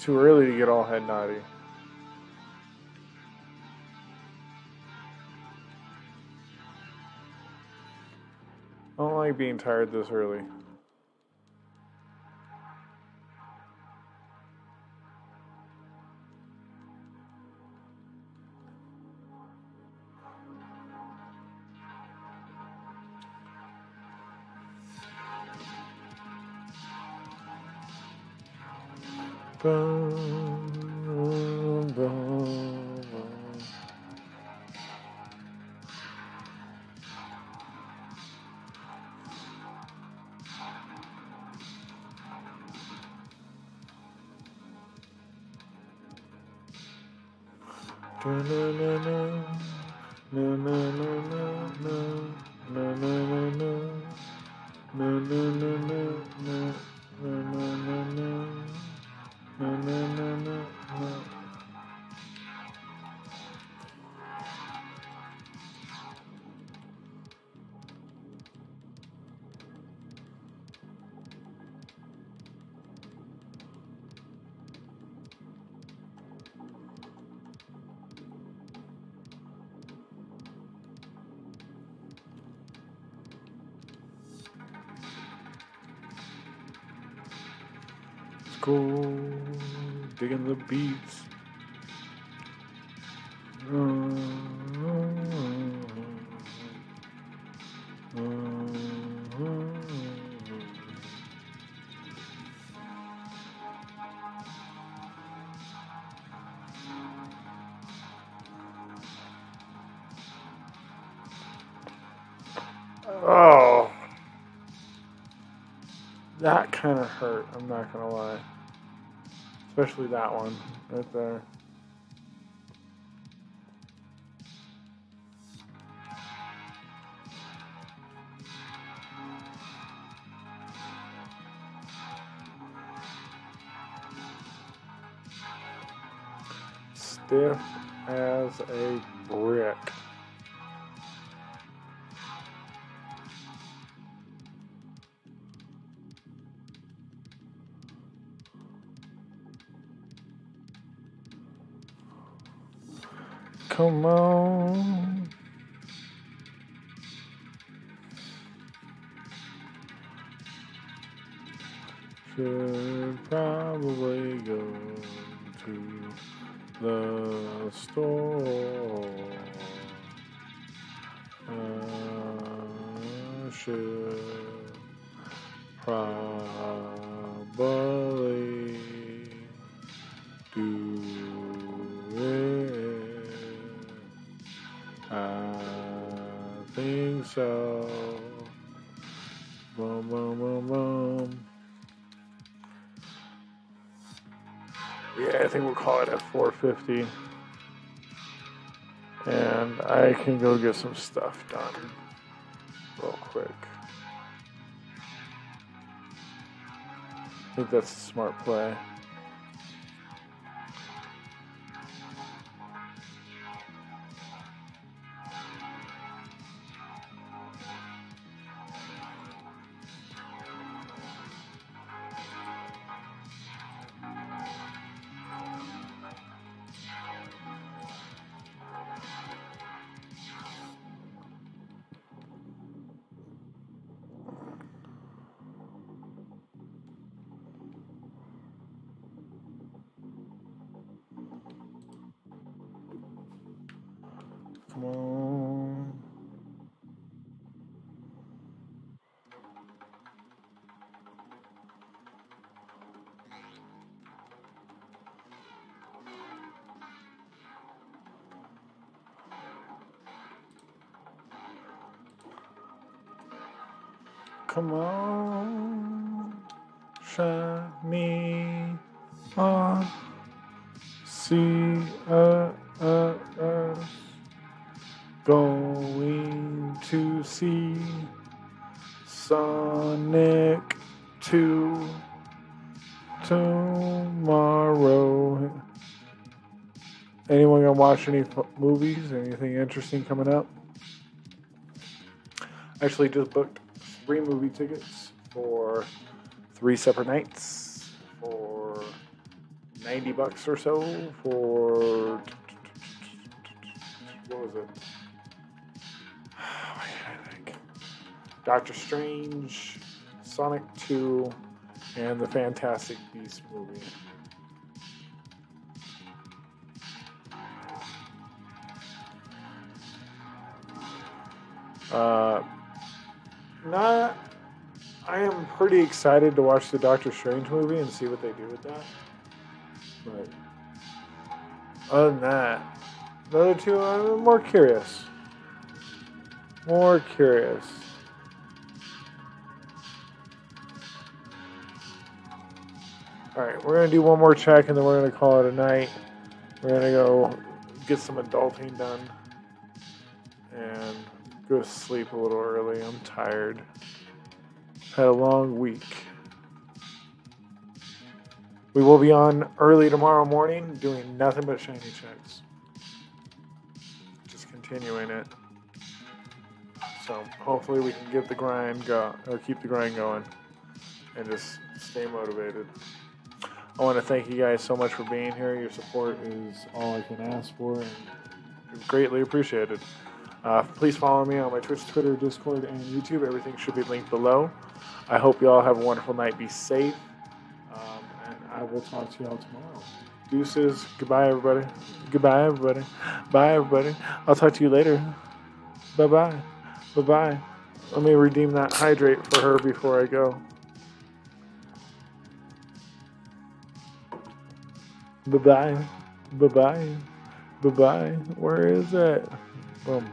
Too early to get all head naughty. I don't like being tired this early. Bum, bum, bum. Na na na na na na na na na na. No, no, no, no, no, no, no, no, no, no, no, no. Let's go digging the beats. Oh! That kind of hurt, I'm not going to lie. Especially that one right there. Stiff as a brick. Come on. Should probably go to the store. Should probably do it. I think so. Boom, boom, boom, boom. Yeah, I think we'll call it at 4:50. And I can go get some stuff done real quick. I think that's a smart play. Come on. Come on. Shine me on. See us. Going to see Sonic 2 tomorrow. Anyone gonna watch any movies? Anything interesting coming up? Actually, just booked 3 movie tickets for 3 separate nights for $90 or so for what was it? I think Doctor Strange, Sonic 2, and the Fantastic Beasts movie. I am pretty excited to watch the Doctor Strange movie and see what they do with that. But other than that, the other 2, I'm more curious. More curious. Alright, we're going to do one more check and then we're going to call it a night. We're going to go get some adulting done and go to sleep a little early. I'm tired. Had a long week. We will be on early tomorrow morning doing nothing but shiny checks. Just continuing it. So hopefully we can get the grind or keep the grind going and just stay motivated. I want to thank you guys so much for being here. Your support is all I can ask for and greatly appreciated. Please follow me on my Twitch, Twitter, Discord, and YouTube. Everything should be linked below. I hope you all have a wonderful night. Be safe. And I will talk to you all tomorrow. Deuces. Goodbye, everybody. Goodbye, everybody. Bye, everybody. I'll talk to you later. Bye-bye. Bye-bye. Let me redeem that hydrate for her before I go. Bye-bye. Bye-bye. Bye-bye. Where is it? Boom.